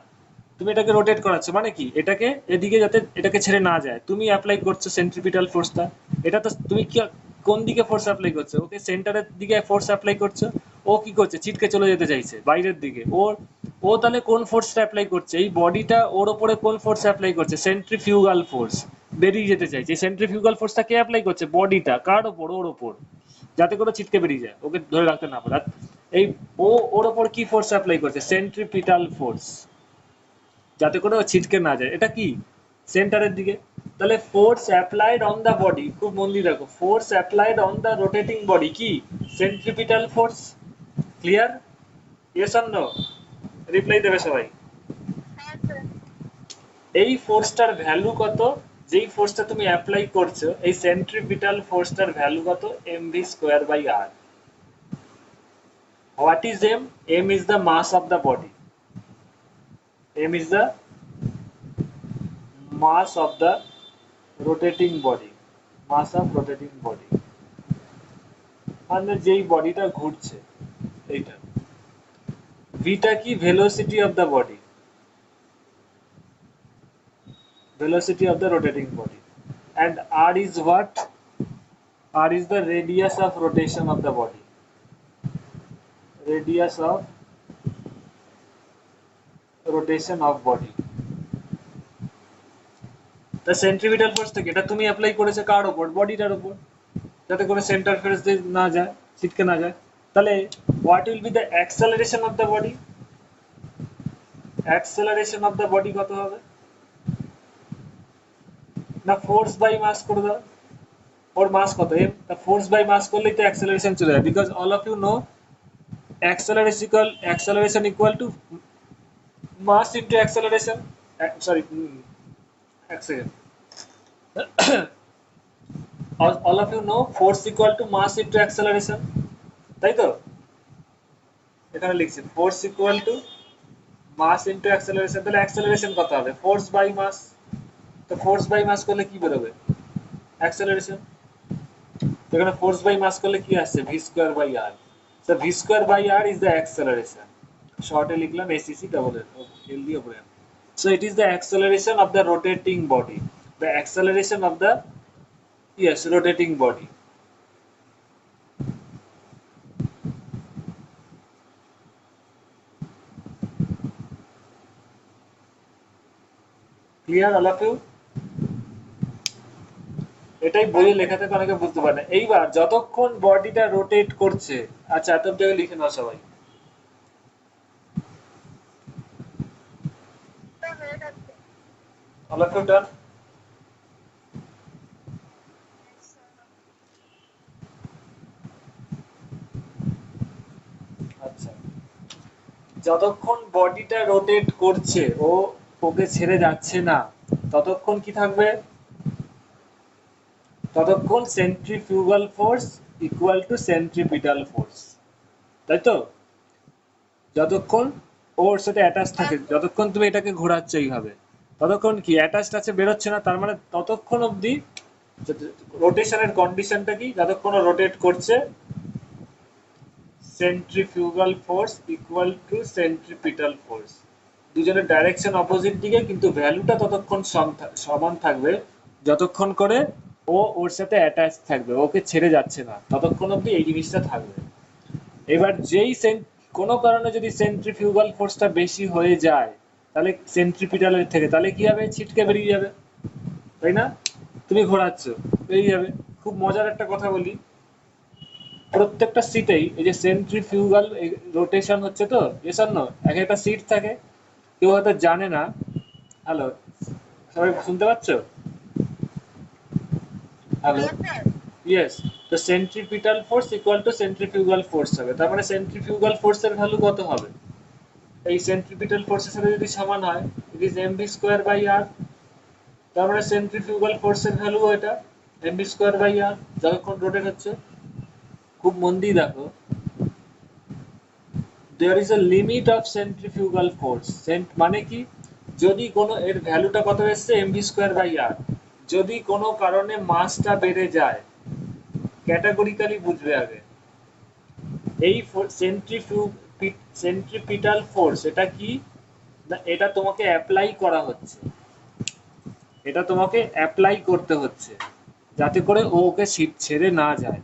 তুমি এটাকে রোটেট করাচ্ছ, মানে কি, এটাকে এদিকে যাতে এটাকে ছেড়ে না যায়, তুমি অ্যাপ্লাই করছো সেন্ট্রিপিটাল ফোর্সটা। এটা তো তুমি কি, কোন দিকে ফোর্স অ্যাপ্লাই করছো? ওকে সেন্টারের দিকে ফোর্স অ্যাপ্লাই করছো। ও কি করছে? ছিটকে চলে যেতে চাইছে বাইরের দিকে। ও তাহলে কোন ফোর্সটা অ্যাপ্লাই করছে? এই বডিটা ওর উপরে কোন ফোর্স অ্যাপ্লাই করছে? Centrifugal force. বেরিয়ে যেতে চাইছে, সেন্ট্রিফিউগাল ফোর্সটা কে অ্যাপ্লাই করছে? বডিটা। কার ওপর? ওর ওপর, যাতে করে ছিটকে বেরিয়ে যায়, ওকে ধরে রাখতে না পারে। এই ও ওর ওপর কি ফোর্স অ্যাপ্লাই করছে? সেন্ট্রিপিটাল ফোর্স, যাতে করে ও ছিটকে না যায়। এটা কি? সেন্টারের দিকে। তাহলে force applied on the body, খুব মন দিয়ে রাখো, force applied on the rotating body কি? Centripetal force. Clear? Yes or no? Reply দেবে সবাই। এই ফোর্সটার ভ্যালু কত? যেই ফোর্সটা তুমি অ্যাপ্লাই করছো, এই সেন্ট্রিপিটাল ফোর্সটার ভ্যালু কত? mv square by r। What is m? m is the mass of the body, m is the mass of the rotating body, mass of rotating body, মানে যেই বডিটা ঘুরছে এইটা। ভিটা কি? Velocity of the body. velocity of the rotating body. And r is what? R is the radius of rotation of the body. Radius of rotation of body. The centripetal force থেকে এটা তুমি apply করেছে কার উপর? বডিটার উপর, যাতে করে centre force দিয়ে না যায়, ছিটকে না যায়। তাহলে what will be the acceleration of the body? Acceleration of the body কত হবে? না ফোর্স বাই মাস করে দাও। ওর মাস কত m, তা ফোর্স বাই মাস করলেই তো অ্যাক্সেলারেশন চলে যায়, because all of you know acceleration equal to mass into acceleration. Sorry, এক second. all of you know force equal to mass into acceleration, তাই তো? এখানে লিখছি force equal to mass into acceleration, তাহলে acceleration কত হবে? force by mass। তো force by mass করলে কি বেরোবে? acceleration। তো এখানে force by mass করলে কি আসছে? v square by r। so v square by r is the acceleration, শর্টে লিখলাম acc double l দিয়ে উপরে। so it is the acceleration of the rotating body, the acceleration of the rotating body। clear all of you? এটাই বইয়ে লেখা থেকে অনেকে বুঝতে পারে না। এইবার যতক্ষণ বডিটা রোটেট করছে, আচ্ছা এত জায়গায় লিখে নাও সবাই। all of you done? আচ্ছা, যতক্ষণ বডিটা রোটেট করছে, ওকে ছেড়ে যাচ্ছে না, ততক্ষণ কি থাকবে? ততক্ষণ centrifugal force equal two centripetal force, তাই তো? যতক্ষণ ওর সাথে অ্যাটাচ থাকে, যতক্ষণ তুমি এটাকে ঘোরাচ্ছ এইভাবে, ততক্ষণ কি অ্যাটাচড আছে, বেরোচ্ছে না, তার মানে ততক্ষণ অবধি রোটেশনের কন্ডিশনটা কি? যতক্ষণ রোটেট করছে centrifugal force equal two centripetal force, দুজনের ডাইরেকশন অপোজিট দিকে, কিন্তু ভ্যালুটা ততক্ষণ সমান থাকবে যতক্ষণ করে ওর সাথে অ্যাটাচ থাকবে, ওকে ছেড়ে যাচ্ছে না, ততক্ষণ অবধি এই জিনিসটা থাকবে। এবার যেই কোনো কারণে যদি সেন্ট্রিফিউগাল ফোর্সটা বেশি হয়ে যায়, তাহলে সেন্ট্রিপিটালের থেকে, তাহলে কি হবে? ছিটকে বেরিয়ে যাবে, তাই না? তুমি ঘোরাচ্ছ, বেরিয়ে যাবে। খুব মজার একটা কথা বলি, প্রত্যেকটা সিটেই এই যে সেন্ট্রিফিউগাল রোটেশন হচ্ছে, তো এসব না এক একটা সিট থাকে, কেউ হয়তো জানে না। হ্যালো, সবাই শুনতে পাচ্ছ? Hello, yes. তো centripetal force equal to centrifugal force হবে, তার মানে সেন্ট্রিফিউগাল ফোর্সের ভ্যালু কত হবে? এই সেন্ট্রিপিটাল ফোর্সের সাথে যদি সমান হয়, it is mv square by r, তার মানে সেন্ট্রিফিউগাল ফোর্সের ভ্যালু এটা mv স্কয়ার বাই r, যতক্ষণ রোটেট হচ্ছে। খুব মন দিয়ে দেখো, there is a limit of centrifugal force, মানে কি? যদি কোনো এর ভ্যালুটা কত এসছে? mv স্কয়ার বাই r, যদি কোনো কারণে মাসটা বেড়ে যায়, ক্যাটাগরিক্যালি বুঝবে আগে, এই সেন্ট্রিপিটাল ফোর্স এটা কি না, এটা তোমাকে অ্যাপ্লাই করা হচ্ছে, এটা তোমাকে অ্যাপ্লাই করতে হচ্ছে যাতে করে ওকে ছেড়ে না যায়।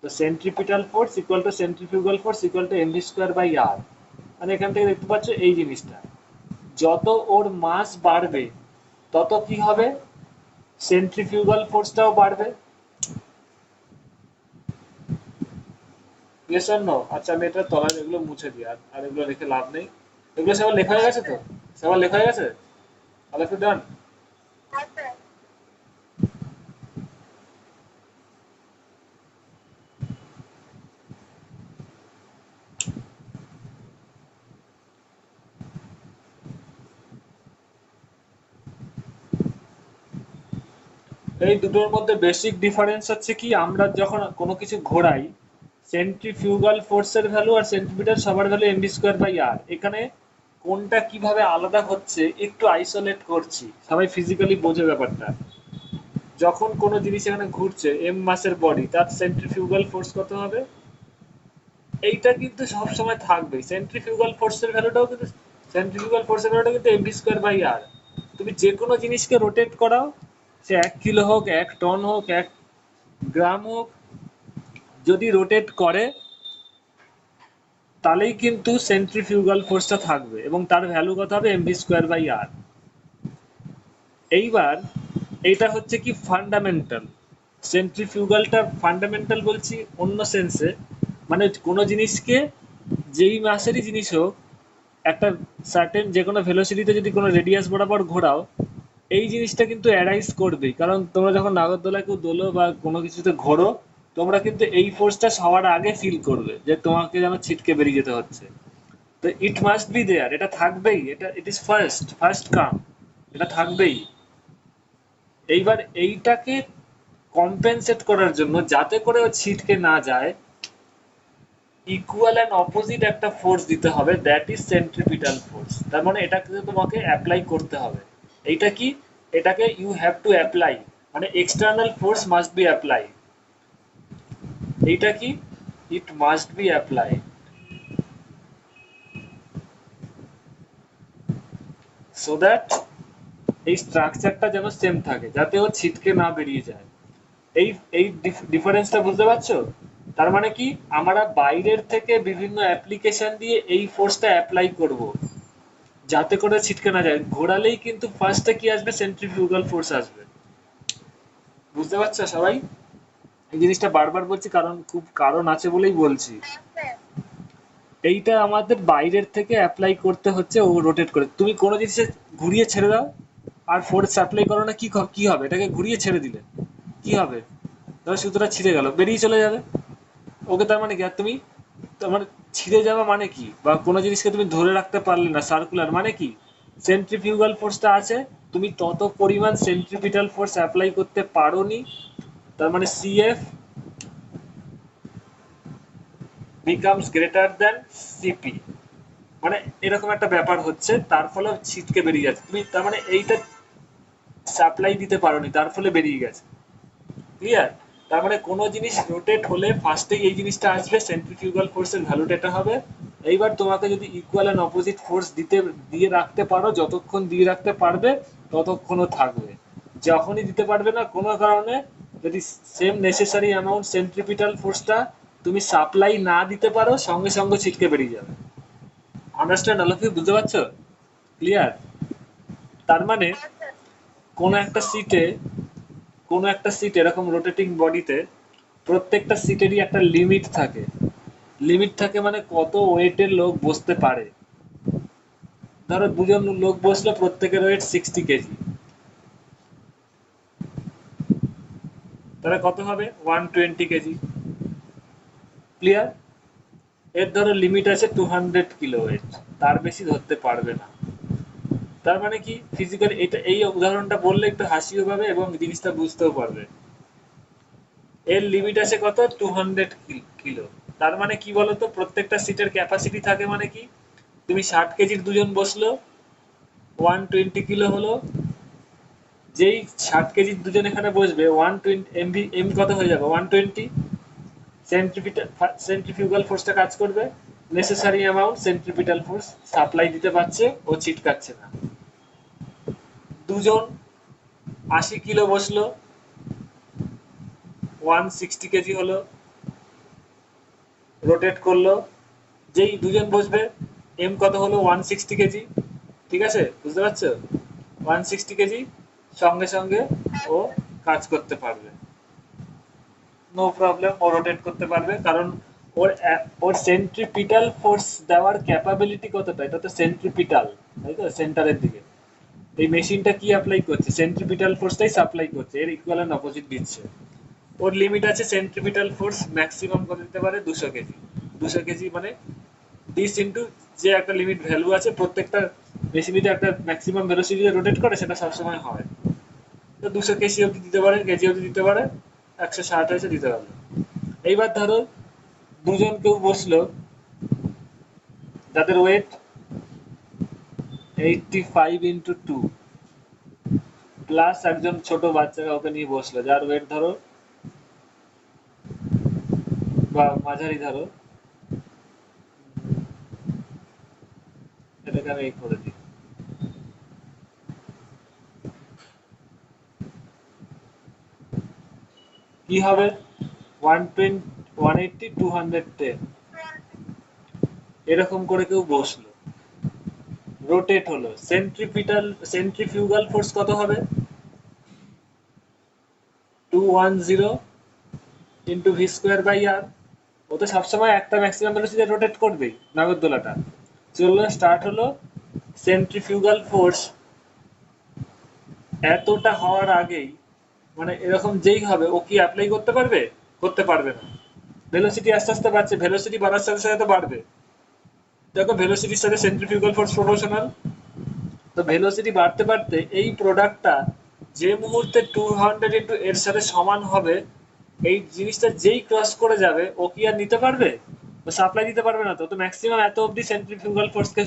তো centripetal force equal to centrifugal force equal to mv square by r। মানে এখান থেকে দেখতে পাচ্ছ এই জিনিসটা, যত ওর মাস বাড়বে তত কি হবে? সেন্ট্রিফিউগাল ফোর্সটাও বাড়বে। Yes or no? আচ্ছা আমি এটা তলায় এগুলো মুছে দিই, আর এগুলো রেখে লাভ নেই। এগুলো সবার লেখা হয়ে গেছে তো? সবার লেখা হয়ে গেছে? তাহলে একটু ডান। এই দুটোর মধ্যে বেসিক ডিফারেন্স হচ্ছে কি, আমরা যখন কোনো কিছু ঘোরাই, সেন্ট্রিফিউগাল ফোর্সের ভ্যালু আর সেন্ট্রিপিটাল সবার value mv square by r, এখানে কোনটা কিভাবে আলাদা হচ্ছে একটু আইসোলেট করছি, সবাই ফিজিক্যালি বোঝে ব্যাপারটা। যখন কোনো জিনিস এখানে ঘুরছে m মাসের বডি, তার সেন্ট্রিফিউগাল ফোর্স কত হবে? এইটা কিন্তু সব সময় থাকবে, সেন্ট্রিফিউগাল ফোর্সের ভ্যালুটাও কিন্তু mv স্কয়ার বাই r। তুমি যে কোনো জিনিসকে রোটেট করাও, সে 1 কিলো হোক, 1 টন হোক, 1 গ্রাম হোক, যদি রোটেট করে তাহলেই কিন্তু সেন্ট্রিফিউগাল ফোর্সটা থাকবে, এবং তার ভ্যালু কত হবে, mv²/r। এইবার এইটা হচ্ছে কি ফান্ডামেন্টাল। সেন্ট্রিফিউগালটা ফান্ডামেন্টাল বলছি অন্য সেন্সে, মানে কোনো জিনিসকে, যেই মাসেরই জিনিস হোক, একটা সার্টেন যে কোনো ভেলোসিটিতে যদি কোনো রেডিয়াস বরাবর ঘোরাও, এই জিনিসটা কিন্তু অ্যারাইজ করবেই। কারণ তোমরা যখন নাগরদোলা কেউ দোলো বা কোনো কিছুতে ঘোরো, তোমরা কিন্তু এই ফোর্সটা সবার আগে ফিল করবে যে তোমাকে যেন ছিটকে বেরিয়ে যেতে হচ্ছে। তো ইট মাস্ট বি দেয়ার, এটা থাকবেই, এটা it is first first come, এটা থাকবেই। এইবার এইটাকে কম্পেনসেট করার জন্য, যাতে করে ও ছিটকে না যায়, ইকুয়াল অ্যান্ড অপোজিট একটা ফোর্স দিতে হবে, দ্যাট ইজ সেন্ট্রিপিটাল ফোর্স। তার মানে এটাকে তোমাকে অ্যাপ্লাই করতে হবে। এইটা কি, এটাকে ইউ হ্যাভ টু অ্যাপ্লাই, মানে external force must be apply. এইটা কি, it must be apply, so that এই স্ট্রাকচারটা যেন সেম থাকে, যাতে ও ছিটকে না বেরিয়ে যায়। এই এই ডিফারেন্সটা বুঝতে পারছো? তার মানে কি, আমরা বাইরের থেকে বিভিন্ন অ্যাপ্লিকেশন দিয়ে এই ফোর্সটা অ্যাপ্লাই করব, যাতে করে ছিটকে না যায়। ঘোরালেই কিন্তু ফার্স্টে কি আসবে, সেন্ট্রিফিউগাল ফোর্স আসবে। বুঝতে পারছো সবাই? এই জিনিসটা বারবার বলছি কারণ খুব কারণ আছে বলেই বলছি। এইটা আমাদের বাইরের থেকে অ্যাপ্লাই করতে হচ্ছে, ও রোটেট করে। তুমি কোনো জিনিসে ঘুরিয়ে ছেড়ে দাও আর ফোর্স অ্যাপ্লাই করো না, কি হবে? এটাকে ঘুরিয়ে ছেড়ে দিলে কি হবে? ধরো সুতোটা ছিঁড়ে গেল, বেরিয়ে চলে যাবে। ওকে, তার মানে কি, আর তুমি, তোমার ছিঁড়ে যাওয়া মানে কি, বা কোনো জিনিসকে তুমি ধরে রাখতে পারলে না সার্কুলার, মানে কি, সেন্ট্রিফিউগাল ফোর্সটা আছে, তুমি তত পরিমাণ সেন্ট্রিপিটাল ফোর্স অ্যাপ্লাই করতে পারোনি। তার মানে CF becomes greater than CP, মানে এরকম একটা ব্যাপার হচ্ছে, তার ফলে ছিটকে বেরিয়ে যাচ্ছে। তুমি তার মানে এইটা সাপ্লাই দিতে পারোনি, তার ফলে বেরিয়ে গেছে। ক্লিয়ার? তার মানে কোনো জিনিস রোটেট হলে ফার্স্টেই এই জিনিসটা আসবে, সেন্ট্রিফিউগাল ফোর্সের ভ্যালুটা এটা হবে। এইবার তোমাকে যদি ইকুয়াল অ্যান্ড অপোজিট ফোর্স দিয়ে রাখতে পারো, যতক্ষণ দিয়ে রাখতে পারবে ততক্ষণও থাকবে। যখনই দিতে পারবে না কোনো কারণে, যদি সেম নেসেসারি অ্যামাউন্ট সেন্ট্রিপিটাল ফোর্সটা তুমি সাপ্লাই না দিতে পারো, সঙ্গে সঙ্গে ছিটকে বেরিয়ে যাবে। Understand all of you? বুঝতে পারছো? ক্লিয়ার? তার মানে কোনো একটা সিটে, কোনো একটা সিট এরকম রোটেটিং বডিতে, প্রত্যেকটা সিটেরই একটা লিমিট থাকে। লিমিট থাকে মানে কত ওয়েটের লোক বসতে পারে। ধরো দুজন লোক বসলে প্রত্যেকের ওয়েট 60 কেজি, তাহলে কত হবে, 120 কেজি। ক্লিয়ার? এর ধরো লিমিট আছে 200 কিলো ওয়েট, তার বেশি ধরতে পারবে না। তার মানে কি, ফিজিক্যাল, এটা এই উদাহরণটা বললে একটু হাসিও পাবে এবং জিনিসটা বুঝতেও পারবে। এর লিমিট আছে কত, 200 কিলো। তার মানে কি বলতো, প্রত্যেকটা সিটের ক্যাপাসিটি থাকে, মানে কি, তুমি 60 কেজির দুজন বসলো, 120 কিলো হলো, যেই 60 কেজির দুজন এখানে বসবে, 120 এম কত হয়ে যাবে, 120। সেন্ট্রিফিউগাল ফোর্সটা কাজ করবে, necessary amount centripetal force supply দিতে পারছে, ও ছিটকাচ্ছে না। দুজন 80 কিলো বসলো, 160 কেজি হলো, রোটেট করলো, যেই দুজন বসবে, এম কত হলো, 160 কেজি। ঠিক আছে, বুঝতে পারছো? 160 কেজি, সঙ্গে সঙ্গে ও কাজ করতে পারবে, নো প্রবলেম, ও রোটেট করতে পারবে। কারণ ওর সেন্ট্রিপিটাল ফোর্স দেওয়ার ক্যাপাবিলিটি কতটা, এটা তো সেন্ট্রিপিটাল, তাই তো, সেন্টারের দিকে। এই মেশিনটা কি অ্যাপ্লাই করছে, সেন্ট্রিপিটাল ফোর্সটাই সাপ্লাই করছে, এর ইকুয়াল এন্ড অপোজিট দিচ্ছে। ওর লিমিট আছে, সেন্ট্রিপিটাল ফোর্স ম্যাক্সিমাম কত দিতে পারে, 200 কেজি। 200 কেজি মানে দিস ইন্টু যে একটা লিমিট ভ্যালু আছে, প্রত্যেকটা মেশিনই একটা ম্যাক্সিমাম ভেলোসিটিতে রোটেট করে, সেটা সবসময় হয়। তো 200 কেজি অব্দি দিতে পারে, কেজি অব্দি দিতে পারে, 160 হয়েছে দিতে পারবে। এইবার ধরো দুজন কেউ বসলো, যাদের ওয়েট 85 × 2, প্লাস একজন ছোট বাচ্চা ওকে নিয়ে বসলো, যার ওয়েট ধরো, বা মাঝারি ধরো, এটাকে আমি এই করে দিই, কি হবে 120 180 210 এরকম করে কেউ বসলো, রোটেট হলো, সেন্ট্রিফিউগাল ফোর্স কত হবে 210 ইন্টু ভি স্কোয়ার বাই আর। ও তো সবসময় একটা ম্যাক্সিমাম ভেলোসিটি রোটেট করবেই নাগরদোলাটা। চললো, স্টার্ট হলো, সেন্ট্রিফিউগাল ফোর্স এতটা হওয়ার আগেই মানে এরকম যেই হবে ও কি অ্যাপ্লাই করতে পারবে? করতে পারবে না। ভেলোসিটি আস্তে আস্তে বাড়ছে, ভেলোসিটি বাড়ার সাথে সাথে তো বাড়বে। দেখো ভেলোসিটির সাথে সেন্ট্রিফিউগাল ফোর্স প্রপোর্শনাল। তো ভেলোসিটি বাড়তে বাড়তে এই প্রোডাক্টটা যে মুহূর্তে 200 ইন্টু এর সাথে সমান হবে, এই জিনিসটা যেই ক্রস করে যাবে ও কি আর নিতে পারবে? সাপ্লাই দিতে পারবে না। তো তো ম্যাক্সিমাম এত অবধি সেন্ট্রিফিউগাল ফোর্সকে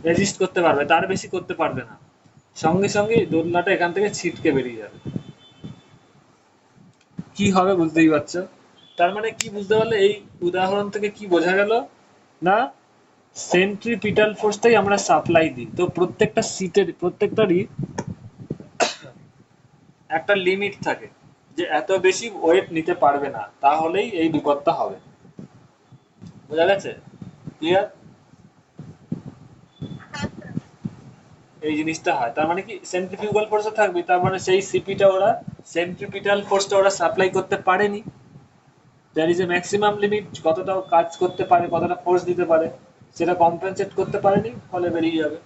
রেজিস্ট করতে পারবে, তার বেশি করতে পারবে না। সঙ্গে সঙ্গে দোলনাটা এখান থেকে ছিটকে বেরিয়ে যাবে। কি হবে বুঝতেই পারছো। তার মানে কি বুঝতে পারলে এই উদাহরণ থেকে কি বোঝা গেল না, সেন্ট্রিপিটাল ফোর্সটাই আমরা সাপ্লাই দিই। তো প্রত্যেকটা সিটের প্রত্যেকটারই একটা লিমিট থাকে যে এত বেশি ওয়েট নিতে পারবে না, তাহলেই এই বিপদটা হবে। বোঝা গেছে? ক্লিয়ার? এই জিনিসটা হয়। তার মানে কি সেন্ট্রিফিউগাল ফোর্সও থাকবে, তার মানে সেই সিপিটা ওরা সেন্ট্রিপিটাল ফোর্সটা ওরা সাপ্লাই করতে পারেনি। There is a maximum limit, কতটা কাজ করতে পারে, কতটা ফোর্স দিতে পারে, সেটা কম্পেনসেট করতে পারেনি, ফলে বেরিয়ে যাবে।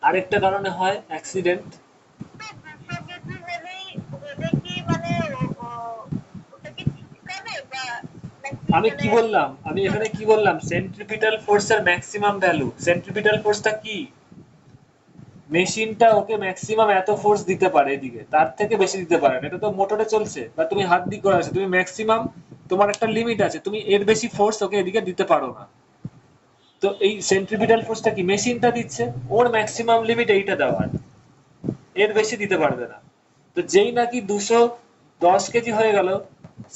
আরেকটা কারণে হয় অ্যাক্সিডেন্ট। আমি কি বললাম, আমি এখানে কি বললাম, সেন্ট্রিপিটাল ফোর্সের ম্যাক্সিমাম ভ্যালু। সেন্ট্রিপিটাল ফোর্সটা কি, মেশিনটা ওকে ম্যাক্সিমাম এত ফোর্স দিতে পারে, এদিকে তার থেকে বেশি দিতে পারে না। এটা তো মোটরে চলছে বা তুমি হাত দিয়ে করে আছে, তুমি ম্যাক্সিমাম তোমার একটা লিমিট আছে, তুমি এর বেশি ফোর্স ওকে এদিকে দিতে পারো না। তো এই সেন্ট্রিপিটাল ফোর্সটা কি মেশিনটা দিচ্ছে, ওর ম্যাক্সিমাম লিমিট এইটা দেওয়ার, এর বেশি দিতে পারবে না। তো যেই নাকি 210 কেজি হয়ে গেল,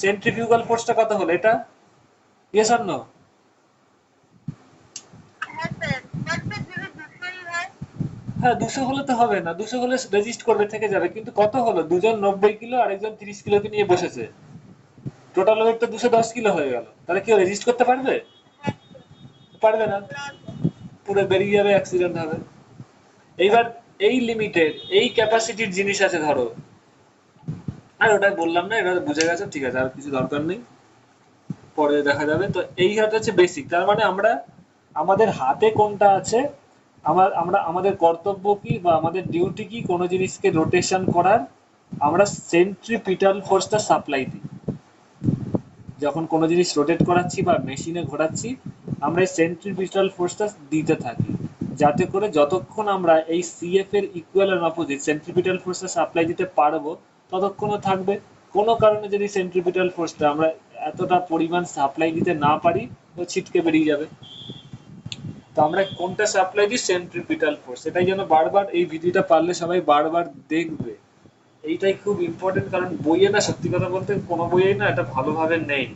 সেন্ট্রিফিউগাল ফোর্সটা কত হলো এটা? Yes or no? হ্যাঁ 200 হলে তো হবে না, 200 হলে রেজিস্ট করবে, থেকে যাবে। কিন্তু কত হলো, দুজন 90 কিলো আর একজন 30 কিলোকে নিয়ে বসেছে, টোটাল ওয়েট তো 210 কিলো হয়ে গেল। তাহলে কেউ রেজিস্ট করতে পারবে? পারবে না, পুরো বেরিয়ে যাবে, অ্যাক্সিডেন্ট হবে। এইবার এই লিমিটেড এই ক্যাপাসিটির জিনিস আছে ধরো, আর ওটা বললাম না, এটা বুঝে গেছে, ঠিক আছে, আর কিছু দরকার নেই, পরে দেখা যাবে। তো এই হচ্ছে বেসিক। তার মানে আমরা আমাদের হাতে কোনটা আছে, আমরা আমাদের কর্তব্য কি বা আমাদের ডিউটি কি কোনো জিনিসকে রোটেশন করার, আমরা সেন্ট্রিপিটাল ফোর্সটা সাপ্লাই দিই। যখন কোনো জিনিস রোটেট করাচ্ছি বা মেশিনে ঘোরাচ্ছি, আমরা এই সেন্ট্রিপিটাল ফোর্সটা দিতে থাকি, যাতে করে যতক্ষণ আমরা এই সিএফ এর ইকুয়াল এন্ড অপোজিট সেন্ট্রিপিটাল ফোর্সটা সাপ্লাই দিতে পারবো ততক্ষণও থাকবে। কোনো কারণে যদি সেন্ট্রিপিটাল ফোর্সটা আমরা এতটা পরিমাণ সাপ্লাই দিতে না পারি, তো ছিটকে বেরিয়ে যাবে। তো আমরা কোনটা সাপ্লাই দিই, সেন্ট্রিপিটাল ফোর্স। এটাই যেন বারবার এই ভিডিওটা পারলে সবাই বারবার দেখবে, এইটাই খুব ইম্পর্টেন্ট। কারণ বইয়ে না, সত্যি কথা বলতে কোনো বইয়ে না এটা ভালোভাবে নেই,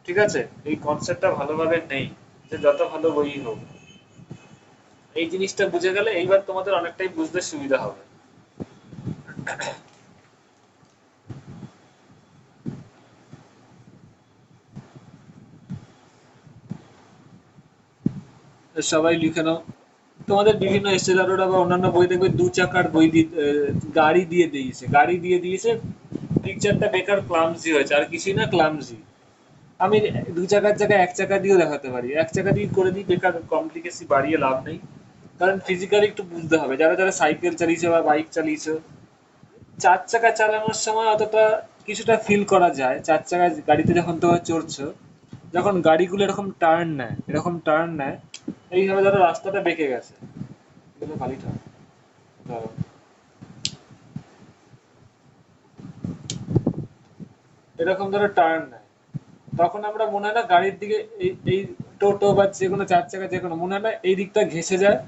ঠিক আছে, এই কনসেপ্টটা ভালোভাবে নেই, যে যত ভালো বই হোক। এই জিনিসটা বুঝে গেলে এইবার তোমাদের অনেকটাই বুঝতে সুবিধা হবে। সবাই লিখে নাও। তোমাদের বিভিন্ন এস্টেলারোরা বা অন্যান্য বই দেখবে 2 চাকার বই গাড়ি দিয়ে দিয়েছে, গাড়ি দিয়ে দিয়েছে, পিকচারটা বেকার ক্লামজি হয়েছে, আর কিছুই না, ক্লামজি। আমি 2 চাকার জায়গায় 1 চাকা দিয়েও দেখাতে পারি, 1 চাকা দিয়ে করে দিই, বেকার কমপ্লিকেসি বাড়িয়ে লাভ নেই। কারণ ফিজিক্যালি একটু বুঝতে হবে, যারা যারা সাইকেল চালিয়েছে বা বাইক চালিয়েছে, 4 চাকা চালানোর সময় অতটা কিছুটা ফিল করা যায়। 4 চাকা গাড়িতে যখন তোমরা চড়ছো, যখন গাড়িগুলো এরকম টার্ন নেয়, এরকম টার্ন নেয়, এইভাবে ধরো রাস্তাটা বেঁকে গেছে, এগুলো খালি টার্ন, ধরো এরকম ধরো টার্ন নেয়, তখন আমরা মনে হয় না গাড়ির দিকে, এই টোটো বা যে কোনো 4 চাকা যে কোনো, মনে হয় না এই দিকটা ঘেসে যায়,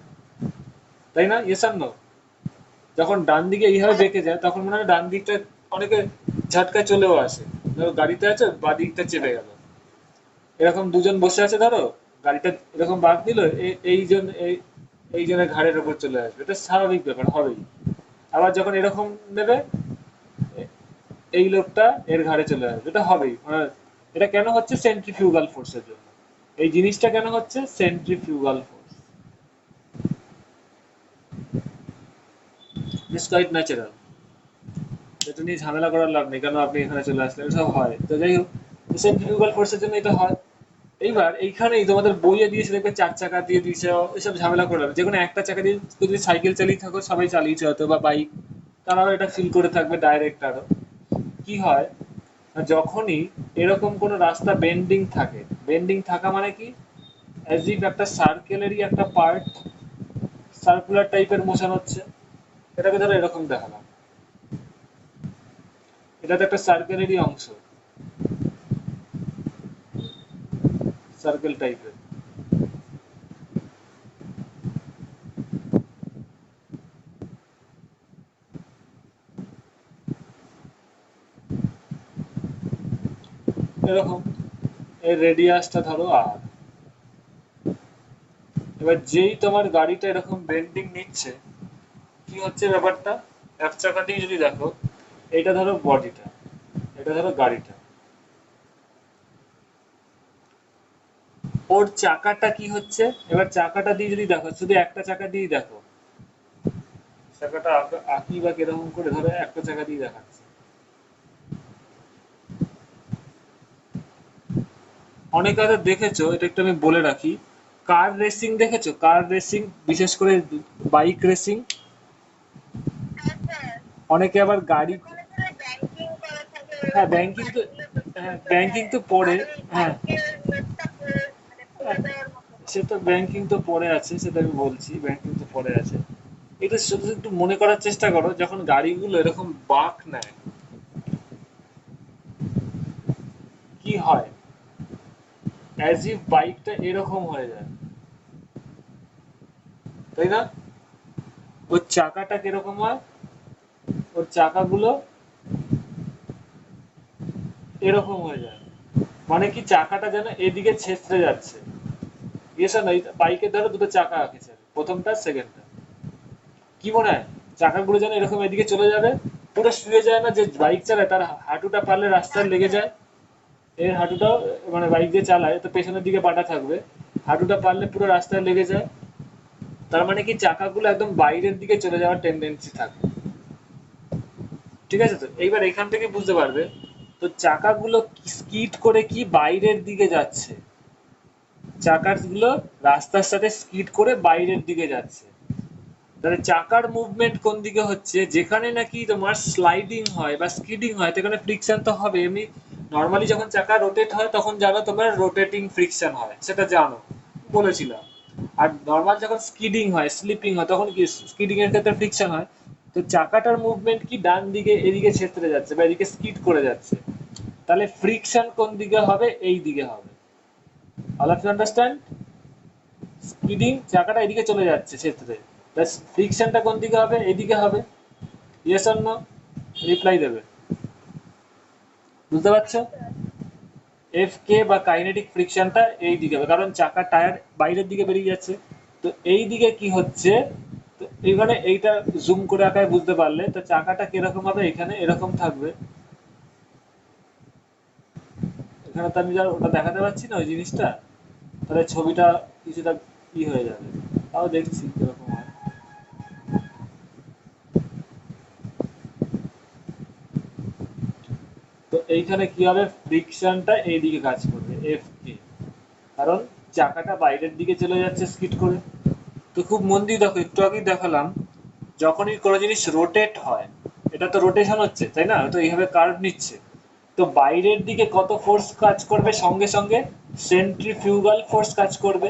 তাই না? ইয়েস আর নো? যখন ডান দিকে এইভাবে বেঁকে যায়, তখন মনে হয় ডান দিকটা অনেকে ঝটকায় চলেও আসে। ধরো গাড়িতে আছে, বা দিকটা চেপে গেল, এরকম দুজন বসে আছে, ধরো গাড়িটা এরকম বাঁক দিল, এইজন এইজনের ঘাড়ের ওপর চলে আসবে, এটা স্বাভাবিক ব্যাপার হবেই। আবার যখন এরকম নেবে, এই লোকটা এর ঘাড়ে চলে আসবে, এটা হবেই, মানে এটা কেন হচ্ছে? সেন্ট্রিফিউগাল ফোর্সের জন্য। এই জিনিসটা কেন হচ্ছে? Centrifugal force. It's quite natural, এটা নিয়ে ঝামেলা করার লাভ নেই, কেন আপনি এখানে চলে আসলেন, এসব হয়। তো যাই হোক, সেন্ট্রিফিউগাল ফোর্সের জন্য এটা হয়। এইবার এইখানেই তোমাদের বইয়ে দিয়েছে, দেখবে 4 চাকা দিয়ে দিয়েছে, এসব ঝামেলা করে হবে। যে কোনো একটা চাকা দিয়ে যদি সাইকেল চালিয়ে থাকো, সবাই চালিয়েছে হয়তো, বা বাইক, তারাও এটা ফিল করে থাকবে ডাইরেক্ট। আরো কি হয়, যখনই এরকম কোনো রাস্তা বেন্ডিং থাকে, বেন্ডিং থাকা মানে কি, অ্যাজ ইফ একটা সার্কেলেরই একটা পার্ট সার্কুলার টাইপের মোশন হচ্ছে, এটাকে ধরো এরকম দেখালাম, এটা তো একটা সার্কেলেরই অংশ, সার্কেল টাইপের। এরকম এর রেডিয়াসটা ধরো আর, এবার যেই তোমার গাড়িটা এরকম বেন্ডিং নিচ্ছে, কি হচ্ছে ব্যাপারটা, এক চাকা দিয়ে যদি দেখো, এটা ধরো বডিটা, এটা ধরো গাড়িটা, ওর চাকাটা কি হচ্ছে, এবার চাকাটা দিয়ে যদি দেখো, শুধু একটা চাকা দিয়ে দেখো, চাকাটা আঁকি বা কিরকম করে, ধরো একটা চাকা দিয়ে দেখাচ্ছে। অনেকে হয়তো দেখেছো, এটা একটু আমি বলে রাখি, কার রেসিং দেখেছো? কার রেসিং, বিশেষ করে বাইক রেসিং। অনেকে আবার গাড়ি, হ্যাঁ ব্যাংকিং তো, হ্যাঁ ব্যাংকিং তো পড়ে, হ্যাঁ সে তো ব্যাংকিং তো পড়ে আছে, সেটা আমি বলছি, ব্যাংকিং তো পড়ে আছে। এটা শুধু একটু মনে করার চেষ্টা করো, যখন গাড়িগুলো এরকম বাঁক নেয়, কি হয়, অ্যাজ ইফ বাইকটা এরকম হয়ে যায়, তাই না? ওর চাকাটা কিরকম হয়, ওর চাকাগুলো এরকম হয়ে যায়, মানে কি চাকাটা যেন এদিকে ছেঁচড়ে যাচ্ছে। ইয়েস না, বাইকের ধরো দুটো চাকা আছে, প্রথমটা সেকেন্ডটা, কি মনে হয় চাকাগুলো যেন এরকম এদিকে চলে যাবে, পুরো শুয়ে যায় না, যে বাইক চালায় তার হাঁটুটা পারলে রাস্তায় লেগে যায়, এর হাঁটুটাও, মানে বাইক যে চালায় তো পেছনের দিকে পাটা থাকবে, হাঁটুটা পারলে পুরো রাস্তায় লেগে যায়, তার মানে কি চাকাগুলো একদম বাইরের দিকে চলে যাওয়ার টেন্ডেন্সি থাকে। ঠিক আছে, তো এইবার এখান থেকে বুঝতে পারবে, তো চাকাগুলো স্কিড করে কি বাইরের দিকে যাচ্ছে, চাকাগুলো রাস্তার সাথে স্কিড করে বাইরের দিকে যাচ্ছে। তাহলে চাকার মুভমেন্ট কোন দিকে হচ্ছে, যেখানে নাকি তোমার স্লাইডিং হয় বা স্কিডিং হয়, সেখানে ফ্রিকশন তো হবে এমনি। নর্মালি যখন চাকা রোটেট হয়, তখন জানো তোমার রোটেটিং ফ্রিকশন হয়, সেটা জানো, বলেছিলাম। আর নর্মাল যখন স্কিডিং হয়, স্লিপিং হয়, তখন কি স্কিডিং এর ক্ষেত্রে ফ্রিকশন হয়। তো চাকাটার মুভমেন্ট কি ডান দিকে এদিকে ছেড়ে যাচ্ছে বা এদিকে স্কিড করে যাচ্ছে, তাহলে ফ্রিকশন কোন দিকে হবে, এই দিকে হবে। All of you understand? Skidding, চাকাটা এদিকে চলে যাচ্ছে ছেড়ে, প্লাস ফ্রিকশনটা কোন দিকে হবে, এদিকে হবে। ইয়েস অর নো, রিপ্লাই দেবে। বুঝতে পারছো? এফ কে বা কাইনেটিক ফ্রিকশনটা এই দিকে হবে, কারণ চাকার টায়ার বাইরের দিকে বেরিয়ে যাচ্ছে। তো এই দিকে কি হচ্ছে, তো এখানে এইটা জুম করে আঁকায় বুঝতে পারলে, তো চাকাটা কিরকম হবে, এখানে এরকম থাকবে। এখানে তো আমি যা ওটা দেখাতে পারছি না ওই জিনিসটা, তাহলে ছবিটা কিছুটা ই হয়ে যাবে। তাও দেখছি কিরকম হয়। তো এইখানে কি হবে, ফ্রিকশনটা এইদিকে কাজ করবে, এফ কে, কারণ চাকাটা বাইরের দিকে চলে যাচ্ছে স্কিড করে। তো খুব মন দিয়ে দেখো, একটু আগেই দেখালাম, যখনই কোনো জিনিস রোটেট হয়, এটা তো রোটেশন হচ্ছে, তাই না, তো এইভাবে কার্ভ নিচ্ছে, তো বাইরের দিকে কত ফোর্স কাজ করবে, সঙ্গে সঙ্গে সেন্ট্রিফিউগাল ফোর্স কাজ করবে,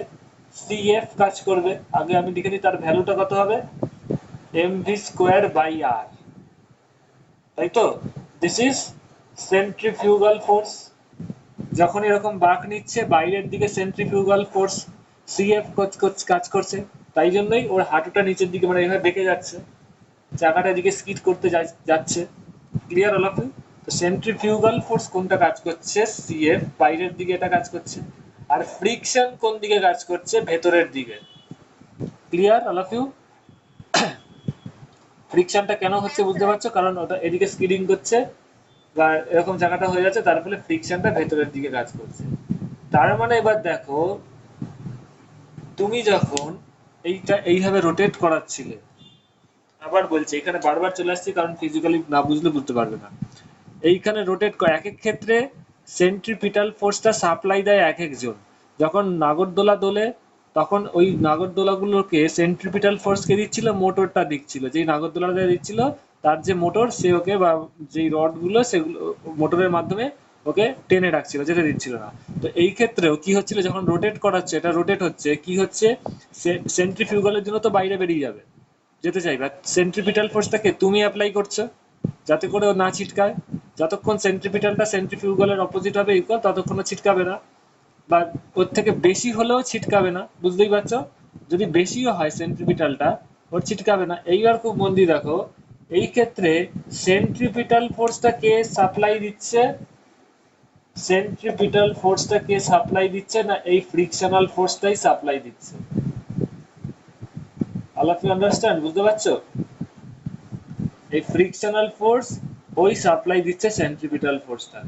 সিএফ কাজ করবে। আগে আমি লিখে দিই, তার ভ্যালুটা কত হবে, এমভি স্কোয়ার বাই আর, তাই তো? This is centrifugal force. যখন এরকম বাঁক নিচ্ছে, বাইরের দিকে সেন্ট্রিফিউগাল ফোর্স সিএফ কাজ করছে, তাই জন্যই ওর হাঁটুটা নিচের দিকে, মানে এভাবে বেঁকে যাচ্ছে, চাকাটা এদিকে স্কিড করতে যাচ্ছে। ক্লিয়ার হল আপনি? তো সেন্ট্রিফিউগাল ফোর্স কোনটা কাজ করছে, সিএফ, বাইরের দিকে এটা কাজ করছে। আর ফ্রিকশন কোন দিকে কাজ করছে, ভেতরের দিকে। Clear all of you? ফ্রিকশনটা কেন হচ্ছে বুঝতে পারছো, কারণ ওটা এদিকে স্কিডিং করছে, বা এরকম জায়গাটা হয়ে যাচ্ছে, তার ফলে ফ্রিকশনটা ভেতরের দিকে কাজ করছে। তার মানে এবার দেখো, তুমি যখন এইটা এইভাবে রোটেট করাচ্ছিলে, আবার বলছি এখানে বারবার চলে আসছি কারণ ফিজিক্যালি না বুঝলে বুঝতে পারবে না। এইখানে রোটেট করে এক এক ক্ষেত্রে সেন্ট্রিপিটাল ফোর্সটা সাপ্লাই দেয় এক একজন। যখন নাগরদোলা দোলে তখন ওই নাগরদোলাগুলোকে সেন্ট্রিপিটাল ফোর্সকে দিচ্ছিল, মোটরটা দিচ্ছিল, যেই নাগরদোলাটা দিচ্ছিল তার যে মোটর সে ওকে, বা যেই রডগুলো সেগুলো মোটরের মাধ্যমে ওকে টেনে রাখছিল, যেতে দিচ্ছিল না। তো এই ক্ষেত্রেও কি হচ্ছিল, যখন রোটেট করাচ্ছে, এটা রোটেট হচ্ছে, কি হচ্ছে, সেন্ট্রিফিউগালের জন্য তো বাইরে বেরিয়ে যাবে, যেতে চাইবে। সেন্ট্রিপিটাল ফোর্সটাকে তুমি অ্যাপ্লাই করছো যাতে করে ও না ছিটকায়। যতক্ষণ সেন্ট্রিপিটালটা সেন্ট্রিফিউগালের অপোজিট হবে ইকুয়াল, ততক্ষণ ও ছিটকাবে না, বা ওর থেকে বেশি হলেও ছিটকাবে না, বুঝতেই পারছো। যদি বেশিও হয় সেন্ট্রিপিটালটা, ওর ছিটকাবে না। এইবার খুব মন দিয়ে দেখো, এই ক্ষেত্রে সেন্ট্রিপিটাল ফোর্সটা কে সাপ্লাই দিচ্ছে, সেন্ট্রিপিটাল ফোর্সটা কে সাপ্লাই দিচ্ছে, না এই ফ্রিকশনাল ফোর্সটাই সাপ্লাই দিচ্ছে। অল অফ ইউ আন্ডারস্ট্যান্ড, বুঝতে পারছো? এই ফ্রিকশনাল ফোর্স ওই সাপ্লাই দিচ্ছে সেন্ট্রিপিটাল ফোর্সটা।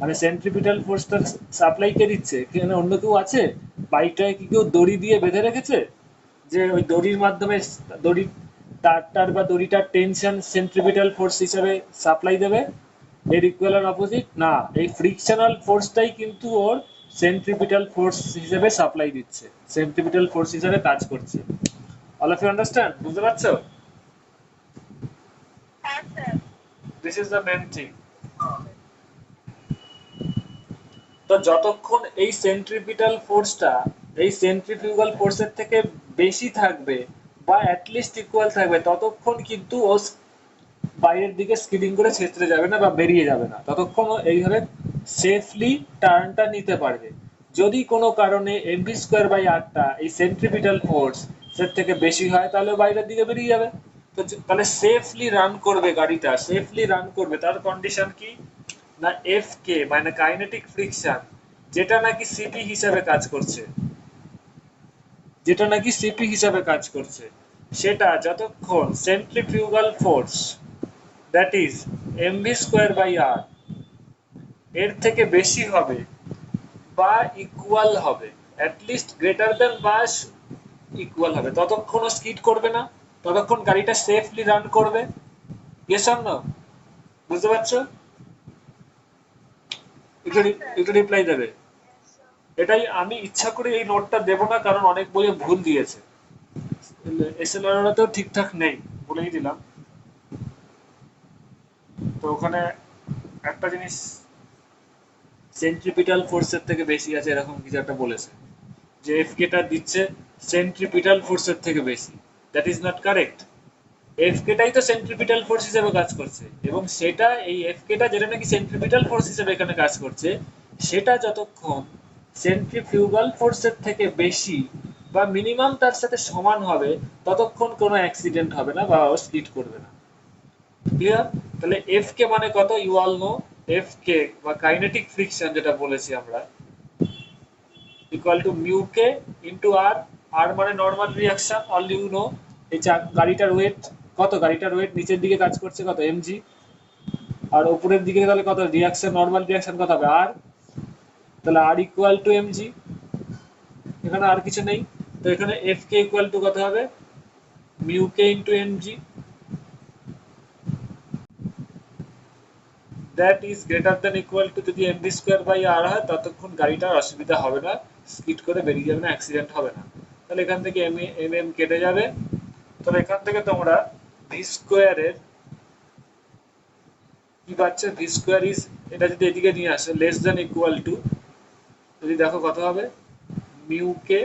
মানে সেন্ট্রিপিটাল ফোর্সটা সাপ্লাই কে দিচ্ছে, এখানে অন্য কেউ আছে? বাইকটায় কি কেউ দড়ি দিয়ে বেঁধে রেখেছে, যে ওই দড়ির মাধ্যমে দড়ি তারটার বা দড়িটার টেনশন সেন্ট্রিপিটাল ফোর্স হিসেবে সাপ্লাই দেবে এর ইকুয়াল আর অপোজিট? না, এই ফ্রিকশনাল ফোর্সটাই কিন্তু ওর সেন্ট্রিপিটাল ফোর্স হিসেবে সাপ্লাই দিচ্ছে, সেন্ট্রিপিটাল ফোর্স হিসেবে কাজ করছে। অল অফ ইউ আন্ডারস্ট্যান্ড, বুঝতে পারছো? This is the main thing. তো যতক্ষণ এই সেন্ট্রিপিটাল ফোর্সটা এই সেন্ট্রিফিউগাল ফোর্সের থেকে বেশি থাকবে বা অ্যাটলিস্ট ইকুয়াল থাকবে, ততক্ষণ কিন্তু ও বাইরের দিকে স্কিডিং করে ছেঁচড়ে যাবে না বা বেরিয়ে যাবে না, ততক্ষণ ও এইভাবে সেফলি টার্নটা নিতে পারবে। যদি কোনো কারণে এমভি স্কোয়ার বাই আরটা এই সেন্ট্রিপিটাল ফোর্স এর থেকে বেশি হয়, তাহলে বাইরের দিকে বেরিয়ে যাবে। তো তাহলে সেফলি রান করবে গাড়িটা, সেফলি রান করবে, তার কন্ডিশন কি, না এফ কে মানে কাইনেটিক ফ্রিকশন, যেটা নাকি সিপি হিসাবে কাজ করছে, যেটা নাকি সিপি হিসাবে কাজ করছে, সেটা যতক্ষণ centrifugal force that is MV square by R এর থেকে বেশি হবে বা ইকুয়াল হবে, অ্যাটলিস্ট গ্রেটার দেন বা ইকুয়াল হবে, ততক্ষণ ও স্কিড করবে না, ততক্ষণ গাড়িটা সেফলি রান করবে। ইয়েস অর নো, বুঝতে পারছো? একটু একটু রিপ্লাই দেবে। এটাই আমি ইচ্ছা করে এই নোটটা দেবো না, কারণ অনেক বইয়ে ভুল দিয়েছে, এসএলআরতেও ঠিকঠাক নেই, বলেই দিলাম। তো ওখানে একটা জিনিস সেন্ট্রিপিটাল ফোর্সের থেকে বেশি আছে এরকম কিছু একটা বলেছে, যে এফকেটা দিচ্ছে সেন্ট্রিপিটাল ফোর্সের থেকে বেশি। That is not correct. এফকেটাই তো সেন্ট্রিপিটাল ফোর্স হিসেবে কাজ করছে, এবং সেটা এই এফকেটা যেটা নাকি সেন্ট্রিপিটাল ফোর্স হিসেবে এখানে কাজ করছে, সেটা যতক্ষণ সেন্ট্রিফিউগাল ফোর্সের থেকে বেশি বা মিনিমাম তার সাথে সমান হবে, ততক্ষণ কোনো অ্যাক্সিডেন্ট হবে না বা স্কিড করবে না। ক্লিয়ার? তাহলে এফ কে মানে কত, you all know. F K বা কাইনেটিক ফ্রিকশন যেটা বলেছি আমরা, equal to mu K into R. R মানে normal reaction, all you know. এই গাড়িটার ওয়েট কত, গাড়িটার ওয়েট নিচের দিকে কাজ করছে কত, এমজি, আর উপরের দিকে তাহলে কত রিয়াকশন, নর্মাল রিয়াকশন কত হবে, আর। তাহলে আর ইকুয়াল টু এমজি, এখানে আর কিছু নেই। তো এখানে এফ কে ইকুয়াল টু কত হবে, mu K into MG, that is greater then equal two, যদি এমভি স্কোয়ার বাই আর হয় ততক্ষণ গাড়িটার অসুবিধা হবে না, স্কিড করে বেরিয়ে যাবে না, অ্যাক্সিডেন্ট হবে না। তাহলে এখান থেকে এম এম কেটে যাবে। তাহলে এখান থেকে তোমরা ভি স্কোয়ারের কি পাচ্ছে, ভি স্কোয়ার ইজ, এটা যদি এদিকে নিয়ে আসে লেস দেন ইকুয়াল টু, যদি দেখো কত হবে, মিউ কে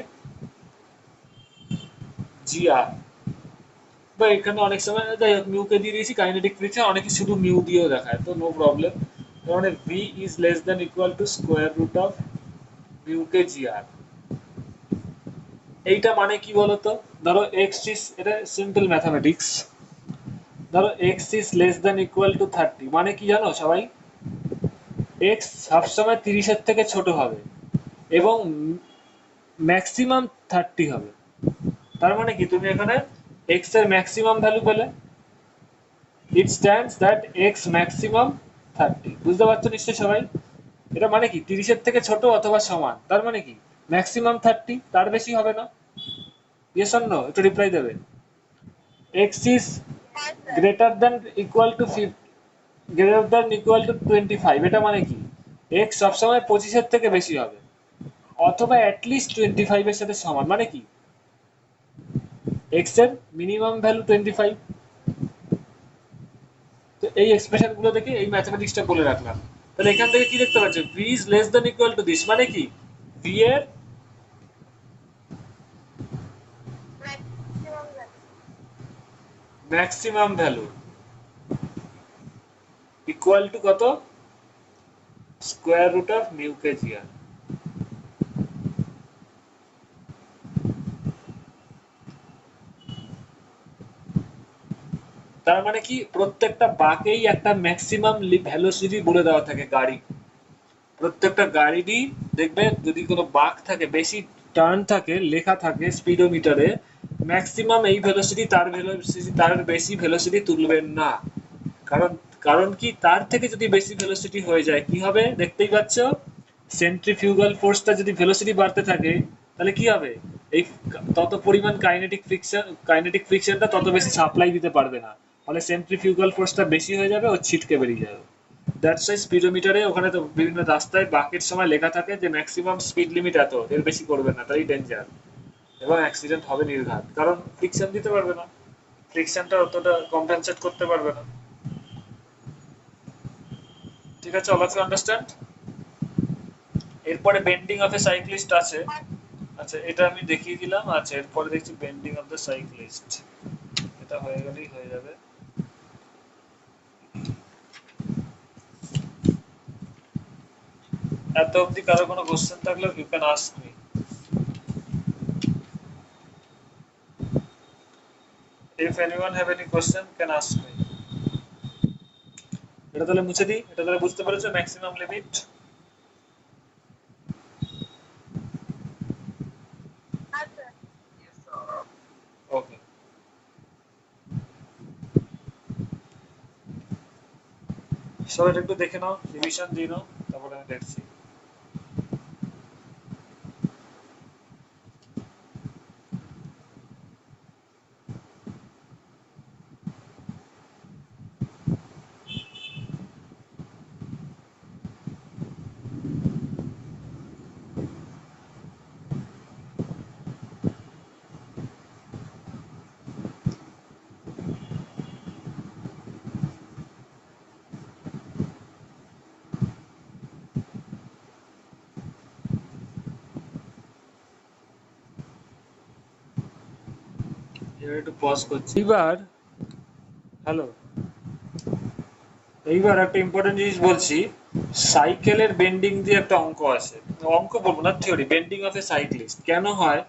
জি আর। বা এখানে অনেক সময় যাই হোক মিউ কে দিয়ে দিয়েছি, কাইনেটিক ফ্রিকশন অনেকে শুধু মিউ দিয়েও দেখায়, তো নো প্রবলেম। মানে V is less than equal to square root of mu K G R. এইটা মানে কি বলতো, ধরো এক্স ইজ, এটা সিম্পল ম্যাথামেটিক্স, ধরো X is less than equal to 30, মানে কি জানো সবাই, এক্স সবসময় 30-এর থেকে ছোট হবে এবং ম্যাক্সিমাম 30 হবে। তার মানে কি, তুমি এখানে এক্স এর ম্যাক্সিমাম ভ্যালু পেলে, it stands that x maximum 30, বুঝতে পারছো নিশ্চয়ই সবাই? এটা মানে কি 30-এর থেকে ছোট অথবা সমান, তার মানে কি ম্যাক্সিমাম 30, তার বেশি হবে না। ইয়েস অর নো, একটু রিপ্লাই দেবে। X is greater than equal to greater than equal to 25, এটা মানে কি এক্স সবসময় 25-এর থেকে বেশি হবে অথবা অ্যাটলিস্ট 25-এর সাথে সমান, মানে কি এক্স এর মিনিমাম ভ্যালু 25। তো এই এক্সপ্রেশন গুলো দেখে এই ম্যাথমেটিক্সটা বলে রাখলাম। তাহলে এখান থেকে কি দেখতে পাচ্ছ, V is less than equal to this, মানে কি ভি এর ম্যাক্সিমাম ভ্যালু ইকুয়াল টু কত, square root of mu K G আর। তার মানে কি প্রত্যেকটা বাকেই একটা ম্যাক্সিমাম ভেলোসিটি বলে দেওয়া থাকে গাড়ি, প্রত্যেকটা গাড়িরই দেখবে যদি কোনো বাঁক থাকে, বেশি টার্ন থাকে, লেখা থাকে স্পিডোমিটারে ম্যাক্সিমাম এই ভেলোসিটি, তার ভেলোসিটি তার বেশি ভেলোসিটি তুলবেন না। কারণ কারণ কি তার থেকে যদি বেশি ভেলোসিটি হয়ে যায় কি হবে দেখতেই পাচ্ছ, সেন্ট্রিফিউগাল ফোর্সটা যদি ভেলোসিটি বাড়তে থাকে তাহলে কি হবে, এই তত পরিমাণ কাইনেটিক ফ্রিকশনটা তত বেশি সাপ্লাই দিতে পারবে না, ফলে সেন্ট্রিফিউগাল ফোর্সটা বেশি হয়ে যাবে ও ছিটকে বেরিয়ে যাবে। দ্যাটস ওয়াই স্পিডোমিটারে ওখানে তো বিভিন্ন রাস্তায় বাকের সময় লেখা থাকে যে ম্যাক্সিমাম স্পিড লিমিট এত, এর বেশি করবে না, তাই ডেঞ্জার এবং অ্যাক্সিডেন্ট হবে নির্ঘাত, কারণ ফ্রিকশন দিতে পারবে না, ফ্রিকশনটা অতটা কম্পেনসেট করতে পারবে না। ঠিক আছে, অল অফ ইউ আন্ডারস্ট্যান্ড? এরপরে বেন্ডিং অফ এ সাইক্লিস্ট আছে। আচ্ছা এটা আমি দেখিয়ে দিলাম। আচ্ছা এরপরে দেখছি বেন্ডিং অফ দ্য সাইক্লিস্ট, এটা হয়ে গেলেই হয়ে যাবে। এত অবধি কারো কোনো কোশ্চেন থাকলে you can ask me. If anyone have any question can ask me. এটা তাহলে মুছে দিই, এটা তাহলে বুঝতে পেরেছো ম্যাক্সিমাম লিমিট। ওকে, সবাই একটু দেখে নাও, রিভিশন দিয়ে নাও, তারপরে আমি দেখছি। এবার একটু পজ করছি। এবার হ্যালো, এইবার একটা ইম্পর্টেন্ট জিনিস বলছি। সাইকেলের বেন্ডিং দিয়ে একটা অঙ্ক আছে, অঙ্ক বলবো না, theory, bending of A cyclist কেন হয়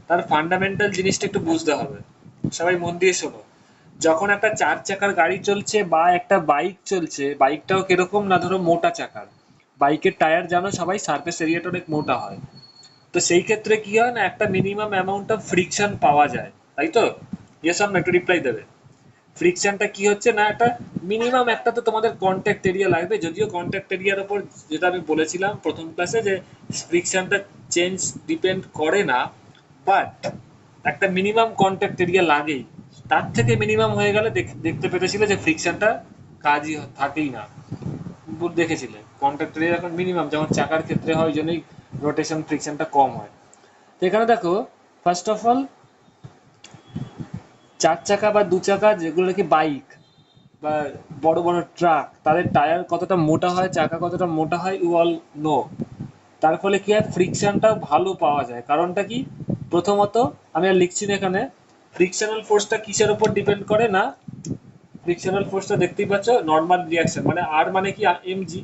তার ফান্ডামেন্টাল জিনিসটা একটু বুঝতে হবে। সবাই মন দিয়ে শোনো। যখন একটা 4 চাকার গাড়ি চলছে বা একটা বাইক চলছে, বাইকটাও কিরকম না, ধরো মোটা চাকার বাইকের টায়ার, জানো সবাই সারফেস এরিয়াটা অনেক মোটা হয়। তো সেই ক্ষেত্রে কি হয় না, একটা মিনিমাম অ্যামাউন্ট অফ ফ্রিকশন পাওয়া যায়, তাই তো? ইয়েস অর নো, একটু রিপ্লাই দেবে। ফ্রিকশনটা কি হচ্ছে না, একটা মিনিমাম একটা তো তোমাদের কন্ট্যাক্ট এরিয়া লাগবে, যদিও কন্ট্যাক্ট এরিয়ার উপর যেটা আমি বলেছিলাম প্রথম ক্লাসে যে ফ্রিকশনটা চেঞ্জ ডিপেন্ড করে না, বাট একটা মিনিমাম কন্ট্যাক্ট এরিয়া লাগেই। তার থেকে মিনিমাম হয়ে গেলে দেখতে পেতেছিলে যে ফ্রিকশনটা কাজই থাকেই না, দেখেছিলে কন্ট্যাক্ট এরিয়া এখন মিনিমাম, যেমন চাকার ক্ষেত্রে হয় ওই জন্যই রোটেশন ফ্রিকশনটা কম হয়। তো এখানে দেখো, ফার্স্ট অফ অল 4 চাকা বা 2 চাকা যেগুলো নাকি বাইক বা বড় বড় ট্রাক, তাদের টায়ার কতটা মোটা হয়, চাকা কতটা মোটা হয়, ইউ অল নো। তার ফলে কি হয়, ফ্রিকশনটাও ভালো পাওয়া যায়। কারণটা কি, প্রথমত আমি আর লিখছি না এখানে, ফ্রিকশনাল ফোর্সটা কিসের উপর ডিপেন্ড করে না, ফ্রিকশনাল ফোর্সটা দেখতেই পাচ্ছ নর্মাল রিয়াকশন, মানে আর মানে কি এমজি,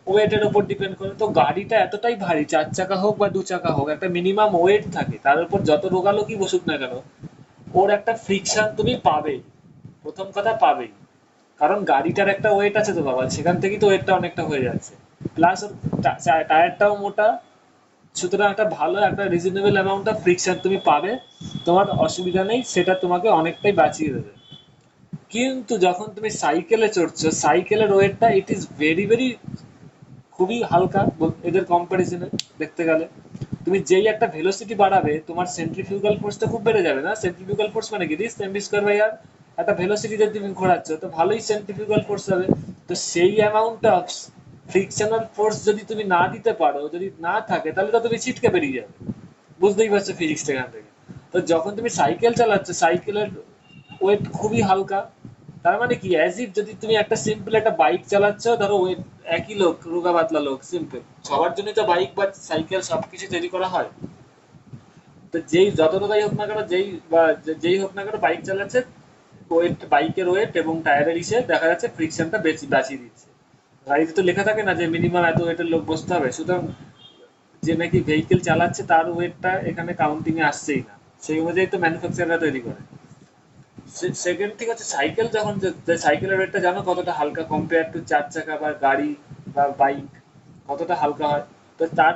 ওয়েটের উপর ডিপেন্ড করে। তো গাড়িটা এতটাই ভারী, 4 চাকা হোক বা 2 চাকা হোক, একটা মিনিমাম ওয়েট থাকে, তার উপর যত রোগালো কি বসুক না কেন, ওর একটা ফ্রিকশন তুমি পাবেই, প্রথম কথা পাবেই। কারণ গাড়িটার একটা ওয়েট আছে তো বাবা, সেখান থেকেই তো ওয়েটটা অনেকটা হয়ে যাচ্ছে, প্লাস টায়ারটাও মোটা, সুতরাং একটা ভালো একটা রিজনেবল অ্যামাউন্ট অফ ফ্রিকশন তুমি পাবে, তোমার অসুবিধা নেই, সেটা তোমাকে অনেকটাই বাঁচিয়ে দেবে। কিন্তু যখন তুমি সাইকেলে চড়ছো, সাইকেলের ওয়েটটা ইট ইজ ভেরি ভেরি খুবই হালকা এদের কম্পারিজনে দেখতে গেলে। তুমি যেই একটা ভেলোসিটি বাড়াবে তোমার সেন্ট্রিফিউগাল ফোর্সটা খুব বেড়ে যাবে না? সেন্ট্রিফিউগাল ফোর্স মানে কি, দিস এমভি স্কয়ার বাই আর। একটা ভেলোসিটিতে তুমি ঘোরাচ্ছ তো ভালোই সেন্ট্রিফিউগাল ফোর্স হবে। তো সেই অ্যামাউন্ট অফ ফ্রিকশনাল ফোর্স যদি তুমি না দিতে পারো, যদি না থাকে, তাহলে তো তুমি ছিটকে বেরিয়ে যাবে। বুঝতেই পারছো ফিজিক্সটা এখান থেকে। তো যখন তুমি সাইকেল চালাচ্ছ, সাইকেলের ওয়েট খুবই হালকা। তার মানে কি, অ্যাজ ইফ যদি তুমি একটা সিম্পল একটা বাইক চালাচ্ছ, ধরো ওয়েট একই লোক, রোগা পাতলা লোক, সিম্পল, সবার জন্যই তো বাইক বা সাইকেল সবকিছু তৈরি করা হয়। তো যেই যত রোগাই হোক না কেন, যেই হোক না কেন বাইক চালাচ্ছে, ওয়েট, বাইকের ওয়েট এবং টায়ারের ইসে দেখা যাচ্ছে ফ্রিকশনটা বেশি বাঁচিয়ে দিচ্ছে। গাড়িতে তো লেখা থাকে না যে মিনিমাম এত ওয়েটের লোক বসতে হবে, সুতরাং যে নাকি ভেহিকেল চালাচ্ছে তার ওয়েটটা এখানে কাউন্টিং এ আসছেই না। সেই অনুযায়ী তো ম্যানুফ্যাকচারাররা তৈরি করে। সেকেন্ড থিং হচ্ছে সাইকেল, যখন সাইকেলের ওয়েটটা জানো কতটা হালকা কম্পেয়ার টু চার চাকা বা গাড়ি বা বাইক, কতটা হালকা হয়। তো তার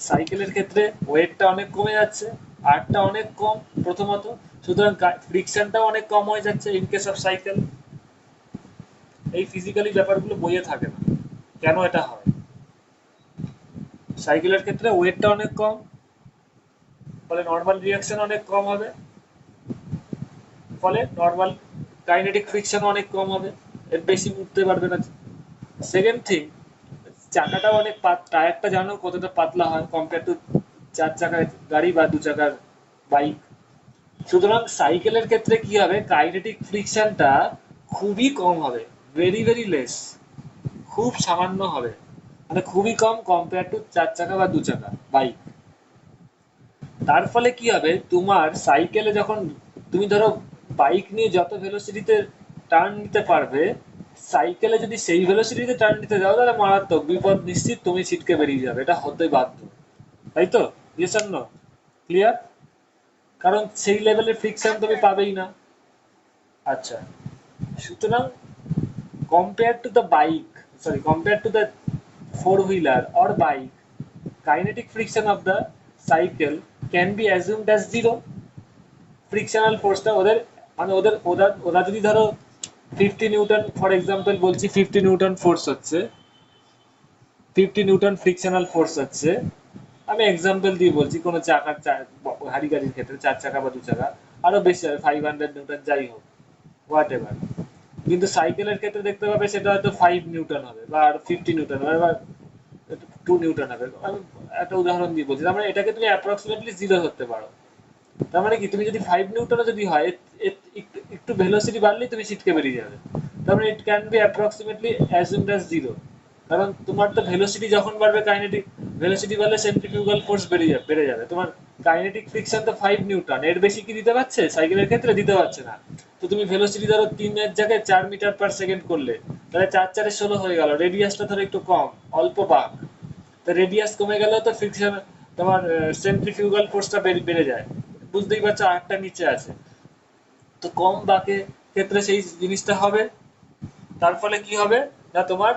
সাইকেলের ক্ষেত্রে ওয়েটটা অনেক কমে যাচ্ছে, আরটা অনেক কম প্রথমত, সুতরাং ফ্রিকশনটাও অনেক কম হয়ে যাচ্ছে ইন কেস অফ সাইকেল। এই ফিজিক্যালি ব্যাপারগুলো বইয়ে থাকে না কেন এটা হয়। সাইকেলের ক্ষেত্রে ওয়েটটা অনেক কম, ফলে নর্মাল রিয়াকশন অনেক কম হবে, ফলে নর্মাল কাইনেটিক ফ্রিকশন অনেক কম হবে, এর বেশি উঠতে পারবে না। সেকেন্ড থিং, চাকাটাও অনেক টায়ারটা জানো কতটা পাতলা হয় কম্পেয়ার টু চার চাকার গাড়ি বা দু চাকার বাইক। সুতরাং সাইকেলের ক্ষেত্রে কি হবে, কাইনেটিক ফ্রিকশনটা খুবই কম হবে, ভেরি ভেরি লেস, খুব সামান্য হবে, মানে খুবই কম কম্পেয়ার টু চার চাকা বা দু চাকা বাইক। তার ফলে কি হবে, তোমার সাইকেলে যখন তুমি ধরো বাইক নিয়ে যত ভেলোসিটিতে টার্ন নিতে পারবে, সাইকেলে যদি সেই ভেলোসিটিতে টার্ন নিতে যাও তাহলে মারাত্মক বিপদ নিশ্চিত, তুমি ছিটকে বেরিয়ে যাবে, এটা হতে বাধ্য। তাই তো? Yes or no? ক্লিয়ার? কারণ সেই লেভেলের ফ্রিকশন তুমি পাবেই না। আচ্ছা, সুতরাং compared to the bike, sorry, compared to the four-wheeler or bike, kinetic friction of the cycle can be assumed as zero. Frictional ফোর্সটা ওদের, মানে ওদের ওরা ওরা যদি ধরো 50 নিউটন, ফর এক্সাম্পল বলছি, 50 নিউটন ফোর্স হচ্ছে, 50 নিউটন ফ্রিকশনাল ফোর্স হচ্ছে, আমি এক্সাম্পল দিয়ে বলছি, কোনো চাকার হাড়ি গাড়ির ক্ষেত্রে চার চাকা বা দু চাকা আরো বেশি হবে, 500 নিউটন, যাই হোক, হোয়াট এভার। কিন্তু সাইকেলের ক্ষেত্রে দেখতে পাবে সেটা হয়তো 5 নিউটন হবে বা 50 নিউটন হবে বা 2 নিউটন হবে। আমি একটা উদাহরণ দিয়ে বলছি, তার মানে এটাকে তুমি অ্যাপ্রক্সিমেটলি জিরো ধরতে পারো। তার মানে কি, তুমি যদি 5 নিউটনও যদি হয়, একটু ভেলোসিটি বাড়লেই তুমি ছিটকে বেরিয়ে যাবে। তার মানে it can be approximately assumed as zero. কারণ তোমার তো ভেলোসিটি যখন বাড়বে, কাইনেটিক ভেলোসিটি বাড়লে সেন্ট্রিফিউগাল ফোর্স বেড়ে যাবে, তোমার কাইনেটিক ফ্রিকশন তো 5 নিউটন, এর বেশি কি দিতে পারছে সাইকেলের ক্ষেত্রে? দিতে পারছে না। তো তুমি ভেলোসিটি ধরো 3-এর জায়গায় 4 মিটার পার সেকেন্ড করলে, তাহলে 4 4 16 হয়ে গেল, রেডিয়াসটা ধরো একটু কম, অল্প বাঁক, তো রেডিয়াস কমে গেলেও তো ফ্রিকশন, তোমার সেন্ট্রিফিউগাল ফোর্সটা বেড়ে যায়। বুঝতেই পারছো, আটটা নিচে আছে, তো কম বাঁকে ক্ষেত্রে সেই জিনিসটা হবে। তার ফলে কি হবে না, তোমার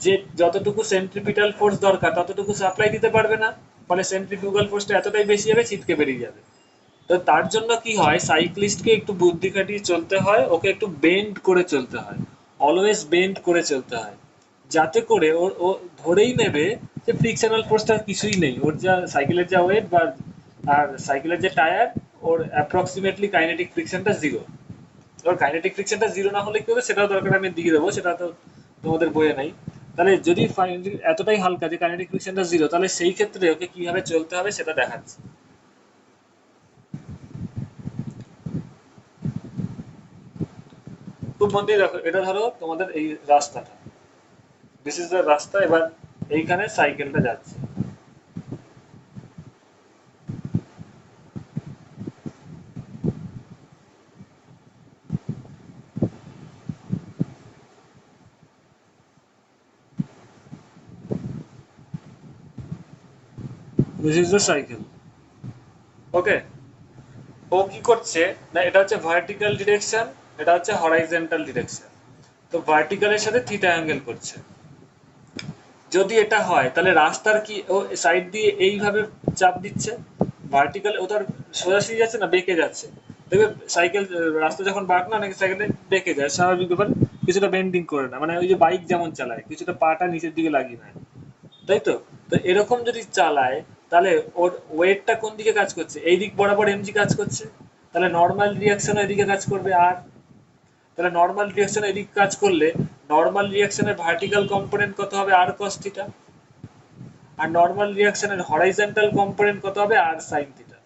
যে যতটুকু সেন্ট্রিপিটাল ফোর্স দরকার ততটুকু সাপ্লাই দিতে পারবে না, ফলে সেন্ট্রিফিউগাল ফোর্সটা এতটাই বেশি হবে, ছিটকে বেরিয়ে যাবে। তো তার জন্য কি হয়, সাইক্লিস্টকে একটু বুদ্ধি খাটিয়ে চলতে হয়, ওকে একটু বেন্ড করে চলতে হয়, অলওয়েজ বেন্ড করে চলতে হয়, যাতে করে ও ধরেই নেবে যে ফ্রিকশনাল ফোর্সটা কিছুই নেই, ওর যা সাইকেলের যা ওয়েট বা আর সাইকেলের যে টায়ার, ওর অ্যাপ্রক্সিমেটলি কাইনেটিক ফ্রিকশনটা জিরো। এবার কাইনেটিক ফ্রিকশনটা জিরো না হলে কি হবে সেটাও দরকার, আমি দিয়ে দেবো, সেটা তো তোমাদের বইয়ে নাই। তাহলে যদি এতটাই হালকা যে কাইনেটিক ফ্রিকশনটা জিরো, তাহলে সেই ক্ষেত্রে ওকে কিভাবে চলতে হবে সেটা দেখাচ্ছে। খুব মন দিয়ে দেখো, এটা ধরো তোমাদের এই রাস্তাটা, দিস ইজ দ্য রাস্তা, এবার এইখানে সাইকেলটা যাচ্ছে। দিস ইজ দ্য সাইকেল, ওকে। ও কি করছে না, এটা হচ্ছে ভার্টিক্যাল ডিরেকশন, এটা হচ্ছে হরাইজন্টাল ডিরেকশন। তো ভার্টিক্যালের সাথে থিটা অ্যাঙ্গেল করছে। যদি এটা হয় তাহলে রাস্তার কি, ও সাইড দিয়ে এইভাবে চাপ দিচ্ছে, ভার্টিক্যাল ও তার সোজাসুজি যাচ্ছে না বেঁকে যাচ্ছে, দেখবে সাইকেল রাস্তা যখন বাঁক না নাকি সাইকেলে বেঁকে যায়, স্বাভাবিক ব্যাপার, কিছুটা বেন্ডিং করে না, মানে ওই যে বাইক যেমন চালায় কিছুটা পাটা নিচের দিকে লাগিয়ে নেয়, তাই তো? তো এরকম যদি চালায় তাহলে ওর ওয়েটটা কোন দিকে কাজ করছে, এই দিক বরাবর এমজি কাজ করছে, তাহলে নর্মাল রিয়াকশন এদিকে কাজ করবে আর, তাহলে নর্মাল রিয়াকশন এদিকে কাজ করলে নর্মাল রিয়াকশনের ভার্টিক্যাল কম্পোনেন্ট কত হবে আর কস থিটা, আর নর্মাল রিয়াকশনের হরাইজন্টাল কম্পোনেন্ট কত হবে আর সাইন থিটা।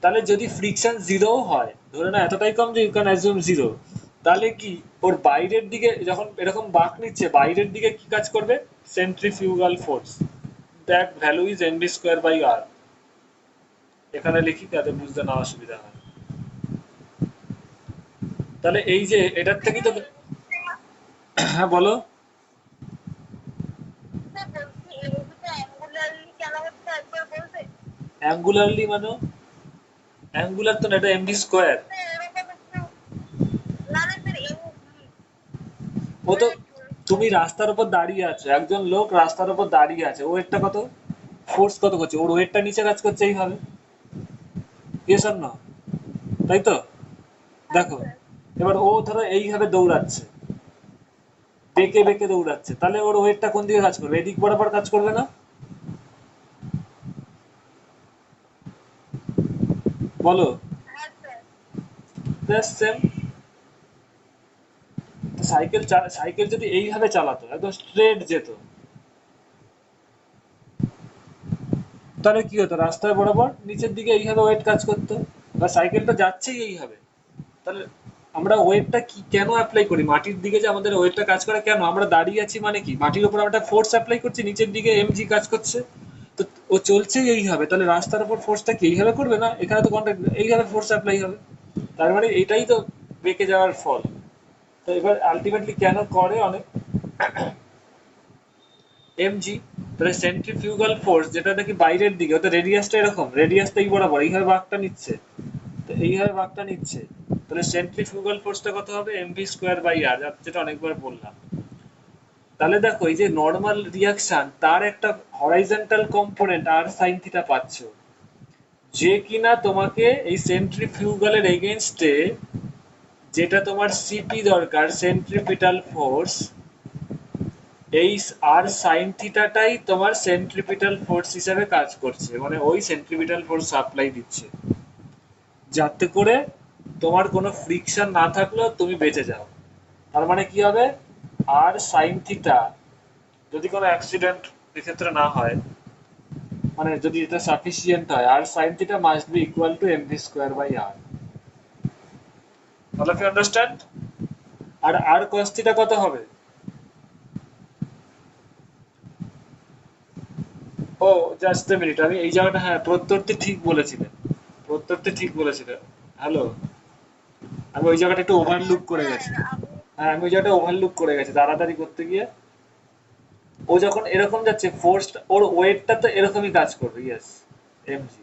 তাহলে যদি ফ্রিকশন জিরো হয়, ধরে না এতটাই কম যে ইউ ক্যান অ্যাজিউম জিরো, তাহলে কি ওর বাইরের দিকে যখন এরকম বাঁক নিচ্ছে বাইরের দিকে কি কাজ করবে, centrifugal force, that value is MV square by R. এখানে লিখি যাতে বুঝতে না অসুবিধা হয়। তাহলে এই যে এটার থেকেই তো, হ্যাঁ বলো। অ্যাঙ্গুলারলি মানে অ্যাঙ্গুলার তো না, এটা এমভি স্কোয়ার। ও তো, তুমি রাস্তার উপর দাঁড়িয়ে আছো, একজন লোক রাস্তার উপর দাঁড়িয়ে আছে, ওয়েটটা কত, ফোর্স কত করছে, ওর ওয়েটটা নিচে কাজ করছে এইভাবে, ইয়েস আর না, তাই তো? দেখো এবার ও ধরো এইভাবে দৌড়াচ্ছে, বেঁকে বেঁকে দৌড়াচ্ছে, তাহলে ওর ওয়েটটা কোন দিকে কাজ করবে, এদিক বরাবর কাজ করবে না? বলো। সেম। সাইকেল সাইকেল যদি এইভাবে চালাতো একদম স্ট্রেট যেত, তাহলে কি হতো, রাস্তায় বরাবর নিচের দিকে এইভাবে ওয়েট কাজ করতো, বা সাইকেলটা যাচ্ছেই এইভাবে, তাহলে আমরা ওয়েটটা কি কেন অ্যাপ্লাই করি, মাটির দিকে যে আমাদের ওয়েটটা কাজ করে কেন, আমরা দাঁড়িয়ে আছি মানে কি, মাটির উপর আমরা ফোর্স অ্যাপ্লাই করছি, নিচের দিকে এমজি কাজ করছে, তো ও চলছেই এইভাবে, তাহলে রাস্তার উপর ফোর্সটা কি এইভাবে করবে না, এখানে তো কন্ট্যাক্ট এইভাবে ফোর্স অ্যাপ্লাই হবে, তার মানে এটাই তো বেঁকে যাওয়ার ফল। তো এবার আলটিমেটলি কেন করে অনেক এমজি, তাহলে সেন্ট্রিফিউগাল ফোর্স যেটা নাকি বাইরের দিকে, ওটা রেডিয়াসটা এরকম, রেডিয়াসটা এই বরাবর এইভাবে বাঁকটা নিচ্ছে, তো এইভাবে বাঁকটা নিচ্ছে, তাহলে সেন্ট্রিফিউগাল ফোর্সটা কত হবে, এমভি স্কোয়ার বাই আর, যেটা অনেকবার বললাম। তাহলে দেখো এই যে নর্মাল রিয়াকশন তার একটা হরাইজন্টাল কম্পোনেন্ট আর সাইন থিটা পাচ্ছ, যে কিনা তোমাকে এই সেন্ট্রিফিউগালের এগেনস্টে যেটা তোমার সিপি দরকার, সেন্ট্রিপিটাল ফোর্স, এই আর সাইন থিটাটাই তোমার সেন্ট্রিপিটাল ফোর্স হিসেবে কাজ করছে, মানে ওই সেন্ট্রিপিটাল ফোর্স সাপ্লাই দিচ্ছে, যাতে করে তোমার কোনো ফ্রিকশন না থাকলেও তুমি বেঁচে যাও। তার মানে কি হবে, আর সাইন থিটা, যদি কোনো অ্যাক্সিডেন্ট এক্ষেত্রে না হয়, মানে যদি এটা সাফিসিয়েন্ট হয়, R sine theta must be equal to MV square by R. All of you understand? আর আর কস থিটা কত হবে, ও জাস্ট এ মিনিট, আমি এই জায়গাটা, হ্যাঁ প্রত্যর্থী ঠিক বলেছিলেন, প্রত্যর্থী ঠিক বলেছিলেন, হ্যালো, আমি ওই জায়গাটা একটু ওভারলুক করে গেছি, হ্যাঁ আমি ওই জায়গাটা ওভারলুক করে গেছি তাড়াতাড়ি করতে গিয়ে। ও যখন এরকম যাচ্ছে ফোর্স, ওর ওয়েটটা তো এরকমই কাজ করবে, ইয়েস, এমজি,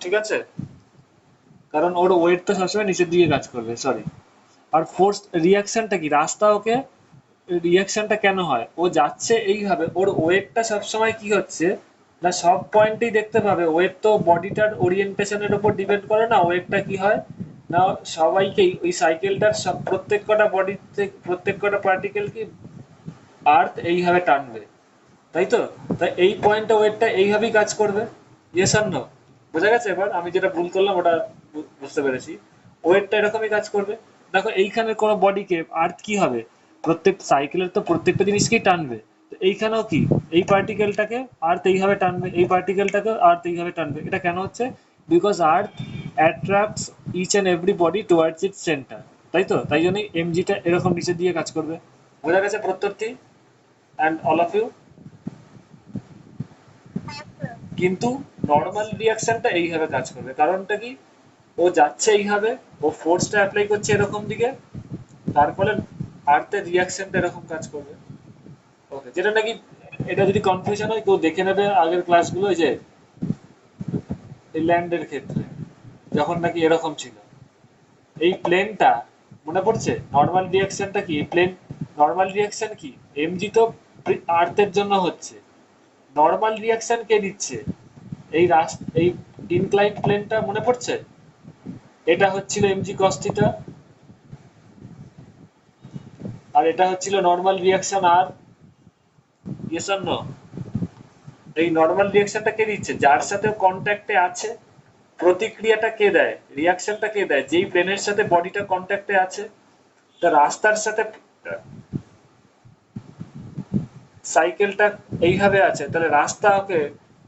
ঠিক আছে, কারণ ওর ওয়েট তো সবসময় নিচের দিকে কাজ করবে, সরি। আর ফোর্স রিয়াকশনটা কি, রাস্তা ওকে, রিয়াকশনটা কেন হয়, ও যাচ্ছে এইভাবে, ওর ওয়েটটা সবসময় কি হচ্ছে না, সব পয়েন্টেই দেখতে পাবে ওয়েট তো বডিটার ওরিয়েন্টেশনের উপর ডিপেন্ড করে না, ওয়েটটা কি হয় না, সবাইকেই ওই সাইকেলটার সব প্রত্যেক কটা বডিতে প্রত্যেক কটা পার্টিকেল কি আর্থ এইভাবে টানবে, তাই তো? তাই এই পয়েন্টটা ওয়েটটা এইভাবেই কাজ করবে, ইয়েস আর নো? বোঝা গেছে এবার আমি যেটা ভুল করলাম ওটা বুঝতে পেরেছি, ওয়েটটা এরকমই কাজ করবে। দেখো এইখানে কোনো বডিকে আর্থ কি হবে, প্রত্যেক সাইকেলের তো প্রত্যেকটা জিনিসকেই টানবে, তো এইখানেও কি, এই পার্টিকেলটাকে আর্থ এইভাবে টানবে, এই পার্টিকেলটাকে আর্থ এইভাবে টানবে, এটা কেন হচ্ছে, because earth attracts each and every body towards its centre, তাই তো? তাই জন্যই এমজিটা এরকম নিচের দিকে কাজ করবে। বোঝা গেছে প্রত্যর্থী অ্যান্ড অল অফ ইউ? কিন্তু নর্মাল রিয়াকশনটা এইভাবে কাজ করবে, কারণটা কি, ও যাচ্ছে এইভাবে, ও ফোর্সটা অ্যাপ্লাই করছে এরকম দিকে, তার ফলে আর্থের রিয়াকশনটা এরকম কাজ করবে। ওকে, যেটা নাকি, এটা যদি কনফিউশন হয় কেউ দেখে নেবে আগের ক্লাসগুলো, যে এই ল্যান্ডের ক্ষেত্রে যখন নাকি এরকম ছিল, এই প্লেনটা মনে পড়ছে, নর্মাল রিয়াকশনটা কি, প্লেন নর্মাল রিয়াকশন কি, এমজি তো আর্থের জন্য হচ্ছে, নর্মাল রিয়াকশন কে দিচ্ছে, এই ইনক্লাইন্ড প্লেনটা মনে পড়ছে, এটা হচ্ছিল mg cos থিটা, আর এটা হচ্ছিল normal reaction R, yes or no? এই নর্মাল রিয়াকশনটা কে দিচ্ছে? যার সাথে কন্ট্যাক্টে আছে। প্রতিক্রিয়াটা কে দেয়? রিয়াকশনটা কে দেয়? যেই প্লেনের সাথে বডিটা কন্ট্যাক্টে আছে। তা রাস্তার সাথে সাইকেলটা এইভাবে আছে, তাহলে রাস্তা ওকে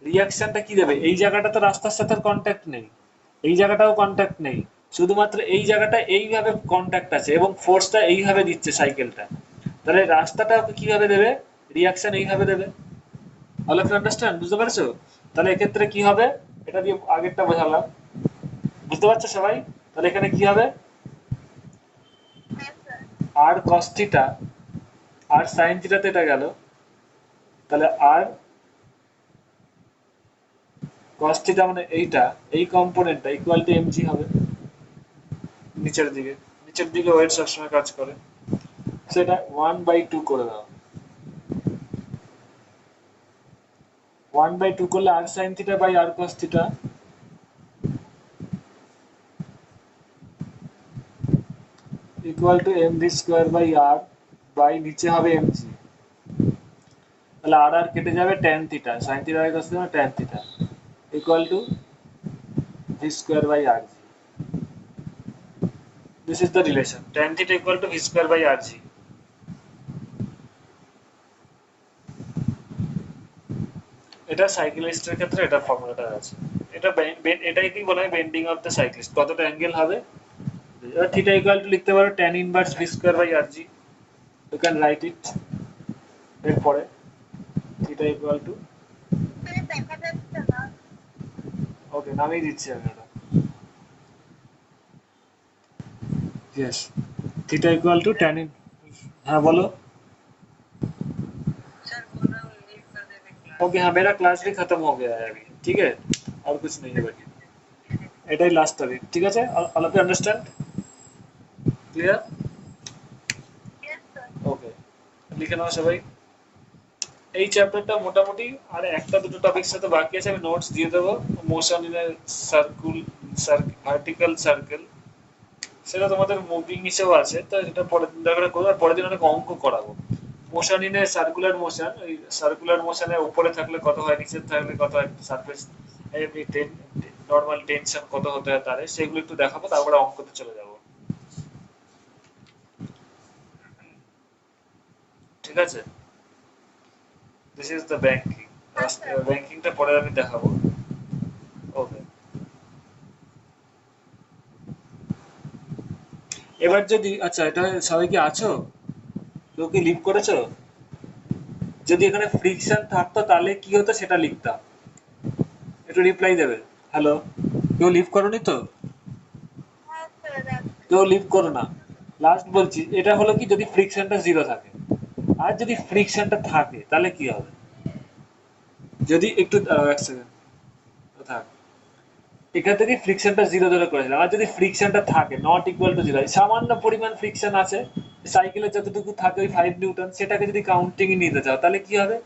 রিয়াকশনটা কি দেবে? এই জায়গাটা তো রাস্তার সাথে কন্ট্যাক্ট নেই, এই জায়গাটাও কন্ট্যাক্ট নেই, শুধুমাত্র এই জায়গাটা এইভাবে কন্ট্যাক্ট আছে এবং ফোর্সটা এইভাবে দিচ্ছে সাইকেলটা। তাহলে রাস্তাটা ওকে কিভাবে দেবে? রিয়াকশন এইভাবে দেবে। All of you understand? বুঝতে পারছো? তাহলে এক্ষেত্রে কি হবে? এটা দিয়ে আগেরটা বোঝালাম, বুঝতে পারছো সবাই? তাহলে এখানে কি হবে? আর cos থিটা আর sin থিটাতে এটা গেল, তাহলে আর cos থিটা মানে এইটা, এই কম্পোনেন্টটা ইকুয়াল টু mg হবে নিচের দিকে। নিচের দিকে ওয়েট সবসময় কাজ করে, সেটা 1/2 করে দাও। 1/2 করলে R sin theta by R cos theta equal to mv square by R by নিচে হবে mg। তাহলে আর আর কেটে যাবে, tan theta sin theta by cos theta tan theta equal to v square by rg। This is the relation tan theta equal to v square by rg. এটা সাইক্লিস্টের ক্ষেত্রে এটা ফর্মুলাটা আছে। এটা এটাই কি বলা হয় বেন্ডিং অফ দ্য সাইক্লিস্ট, কতটা অ্যাঙ্গেল হবে। এবার থিটা ইকুয়াল টু লিখতে পারো tan inverse v square by rg, you can write it. এরপরে থিটা ইকুয়াল টু, ওকে নামিয়ে দিচ্ছি আমি এটা, yes theta equal to tan in, हाँ बोलो। ओके हाँ मेरा क्लास भी खत्म हो गया है अभी, ठीक है, और कुछ नहीं है बाकी, এটাই লাস্ট হবে, ঠিক আছে? All of you understand? Clear? Okay, লিখে নাও সবাই। এই চ্যাপ্টারটা মোটামুটি আর একটা দুটো টপিক সাথে বাকি আছে, আমি নোটস দিয়ে দেবো। Motion in a circle, vertical circle, সেটা তোমাদের মুভিং হিসেবে আছে, তো এটা পরের দিন দরকার করবো, আর পরের দিন অনেক অঙ্ক করাবো। Motion in a circular motion, ওই সার্কুলার মোশনে উপরে থাকলে কত হয়, নিচে থাকলে কত হয়, সারফেস এমনি নর্মাল টেনশন কত হতে হয় তারে, সেগুলো একটু দেখাবো, তারপরে অঙ্কতে চলে যাবো, ঠিক আছে? দিস ইজ দ্য ব্যাংকিং, ব্যাংকিংটা পরে আমি দেখাবো। ওকে, এবার যদি, আচ্ছা এটা সবাই কি আছো? কেউ কি লিভ করেছো? যদি এখানে ফ্রিকশন থাকতো তাহলে কি হতো সেটা লিখতাম, একটু রিপ্লাই দেবে। হ্যালো, কেউ লিভ করোনি তো? কেউ লিভ করো না। লাস্ট বলছি, এটা হলো কি যদি ফ্রিকশনটা জিরো থাকে, আর যদি ফ্রিকশনটা থাকে তাহলে কি হবে? যদি একটু এক সেকেন্ড থাক, এখান থেকে ফ্রিকশনটা জিরো ধরে করেছিলাম, আর যদি ফ্রিকশনটা থাকে নট ইকুয়াল টু জিরো, সামান্য পরিমাণ ফ্রিকশন আছে, সাইকেলের যতটুকু থাকে ওই 5 নিউটন, সেটাকে যদি কাউন্টিং এ নিতে চাও তাহলে কি হবে?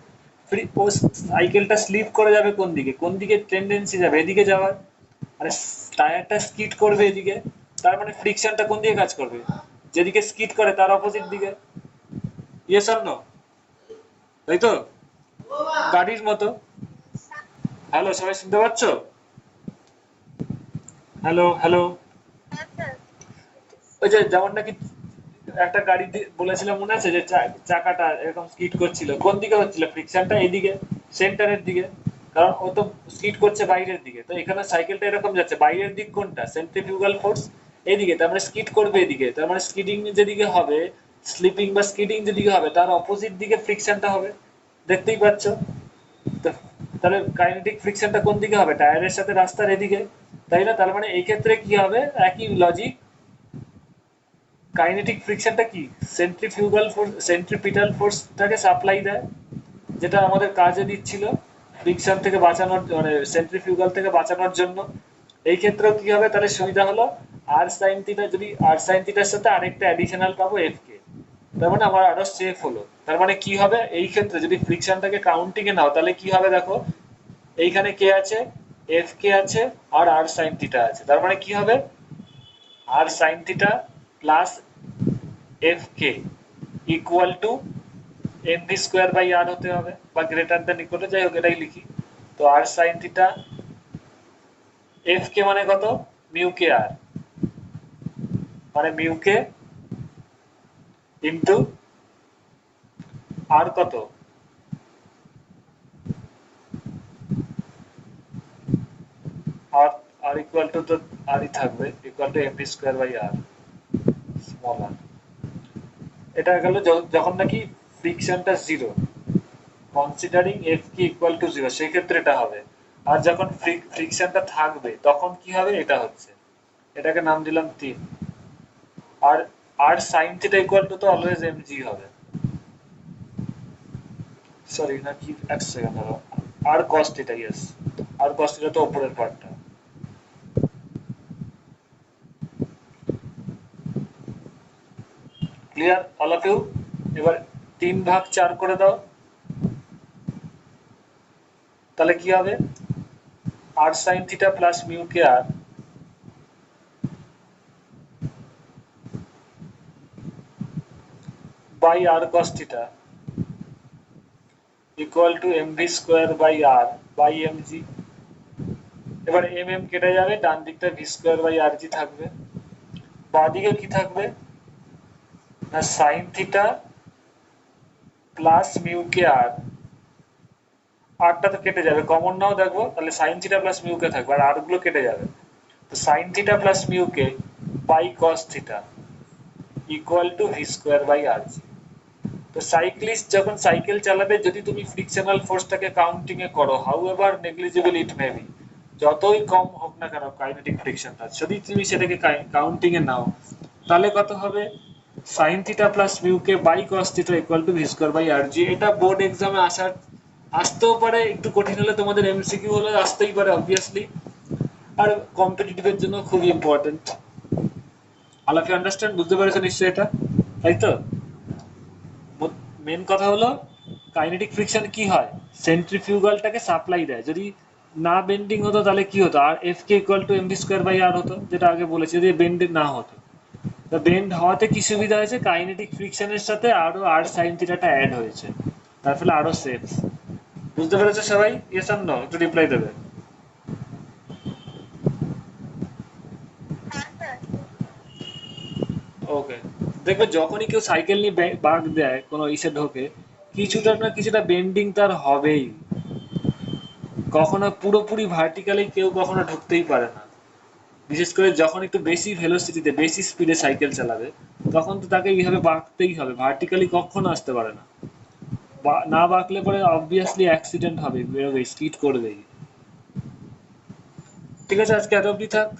ও সাইকেলটা স্লিপ করে যাবে কোন দিকে? কোন দিকে টেন্ডেন্সি যাবে? এদিকে যাওয়ার। আরে টায়ারটা স্কিড করবে এদিকে, তার মানে ফ্রিকশনটা কোন দিকে কাজ করবে? যেদিকে স্কিড করে তার অপোজিট দিকে, ইয়েস অর নো? তাই তো, গাড়ির মতো। হ্যালো, সবাই শুনতে পাচ্ছ? হ্যালো হ্যালো, ওই যে যেমন নাকি একটা গাড়ি বলেছিলাম মনে আছে, যে চাকাটা এরকম স্কিড করছিল, কোন দিকে হচ্ছিল ফ্রিকশনটা? এইদিকে, সেন্টারের দিকে, কারণ ও তো স্কিড করছে বাইরের দিকে। তো এখানে সাইকেলটা এরকম যাচ্ছে, বাইরের দিক কোনটা? সেন্ট্রিফিউগাল ফোর্স এইদিকে, তার মানে স্কিড করবে এদিকে, তার মানে স্কিডিং যেদিকে হবে, স্লিপিং বা স্কিডিং যেদিকে হবে তার অপোজিট দিকে ফ্রিকশনটা হবে, দেখতেই পাচ্ছ। তাহলে কাইনেটিক ফ্রিকশনটা কোন দিকে হবে? টায়ারের সাথে রাস্তার এদিকে, তাই না? তার মানে এই ক্ষেত্রে কি হবে? একই লজিক, কাইনেটিক ফ্রিকশনটা কি? সেন্ট্রিফিউগাল ফোর্স, সেন্ট্রিপিটাল ফোর্সটাকে সাপ্লাই দেয়, যেটা আমাদের কাজে দিচ্ছিল ফ্রিকশন থেকে বাঁচানোর, মানে সেন্ট্রিফিউগাল থেকে বাঁচানোর জন্য। এই ক্ষেত্রেও কি হবে তাহলে? সুবিধা হলো আর সাইন থিটা, যদি আর সাইন থিটার সাথে আরেকটা অ্যাডিশনাল পাবো এফ কে, তার মানে আমার আরো সেফ হলো। তার মানে কি হবে এই ক্ষেত্রে যদি ফ্রিকশনটাকে কাউন্টিং এ নাও তাহলে কি হবে দেখো, এইখানে কে আছে? এফ কে আছে আর আর সাইন থিটা আছে, তার মানে কি হবে R sine theta plus F K equal to M V square by R হতে হবে, বা গ্রেটার দেন ইকুয়াল টু, যাই হোক এটাই লিখি। তো আর সাইন থিটা এফ কে মানে কত, মিউ কে আর, মানে মিউ কে ইন্টু আর কত, আর আর ইকুয়াল টু তো আরই থাকবে, equal to M V square by R small R. এটা গেল যখন নাকি ফ্রিকশনটা zero, considering F K equal to zero, সেই ক্ষেত্রে এটা হবে। আর যখন ফ্রিকশনটা থাকবে তখন কি হবে, এটা হচ্ছে, এটাকে নাম দিলাম 3। আর R sine theta equal to তো অলওয়েজ এম জি হবে, সরি না কি, এক সেকেন্ড হলো, R cos theta, yes, R cos theta তো উপরের পার্টটা। Clear all of you? এবার 3/4 করে দাও, তাহলে কি হবে, R sine theta plus mu K R by R cos theta equal to M V square by R by M G. এবার এম এম কেটে যাবে, ডান দিকটা V square by R G থাকবে, বাঁ দিকে কি থাকবে না sine theta plus mu K R, আরটা তো কেটে যাবে, কমন নাও দেখবো, তাহলে sine theta plus mu K থাকবে আর আর গুলো কেটে যাবে। তো sine theta plus mu K by cos theta equal to V square by R G. তো সাইক্লিস্ট যখন সাইকেল চালাবে, যদি তুমি ফ্রিকশনাল ফোর্সটাকে কাউন্টিং এ করো, how ever negligible it may be, যতই কম হোক না কেন কাইনেটিক ফ্রিকশনটা, যদি তুমি সেটাকে কাউন্টিং এ নাও, তাহলে কত হবে sine theta plus mu K by cos theta equal to V square by R G. এটা বোর্ড এক্সামে আসতেও পারে, একটু কঠিন হলে তোমাদের এমসিকিউ হলে আসতেই পারে অবভিয়াসলি, আর কম্পিটিটিভের জন্য খুবই important. All of you understand, বুঝতে পেরেছো নিশ্চয়ই এটা, তাই তো? মেন কথা হলো কাইনেটিক ফ্রিকশন কি হয়, সেন্ট্রিফিউগালটাকে সাপ্লাই দেয়, যদি না বেন্ডিং হতো তাহলে কি হতো, আর F K equal to M V square by R হতো, যেটা আগে বলেছি, যদি বেন্ড না হতো। তো বেন্ড হওয়াতে কি সুবিধা হয়েছে, কাইনেটিক ফ্রিকশনের সাথে আরো আর সাইন থিটাটা অ্যাড হয়েছে, তার ফলে আরো সেফ। বুঝতে পেরেছো সবাই? ইয়েস অর নো, একটু রিপ্লাই দেবে। ওকে, দেখবে যখনই কেউ সাইকেল নিয়ে বাঁক দেয় কোনো ইসে ঢোকে, কিছুটা না কিছুটা বেন্ডিং তার হবেই, কখনো পুরোপুরি ভার্টিক্যালি কেউ কখনো ঢুকতেই পারে না। বিশেষ করে যখন একটু বেশি ভেলোসিটিতে বেশি স্পিডে সাইকেল চালাবে, তখন তো তাকে এইভাবে বাঁকতেই হবে, ভার্টিক্যালি কখনো আসতে পারে না, না বাঁকলে পরে অবভিয়াসলি অ্যাক্সিডেন্ট হবে, বেরোবে, স্কিড করবেই। ঠিক আছে, আজকে এত অব্দি থাক।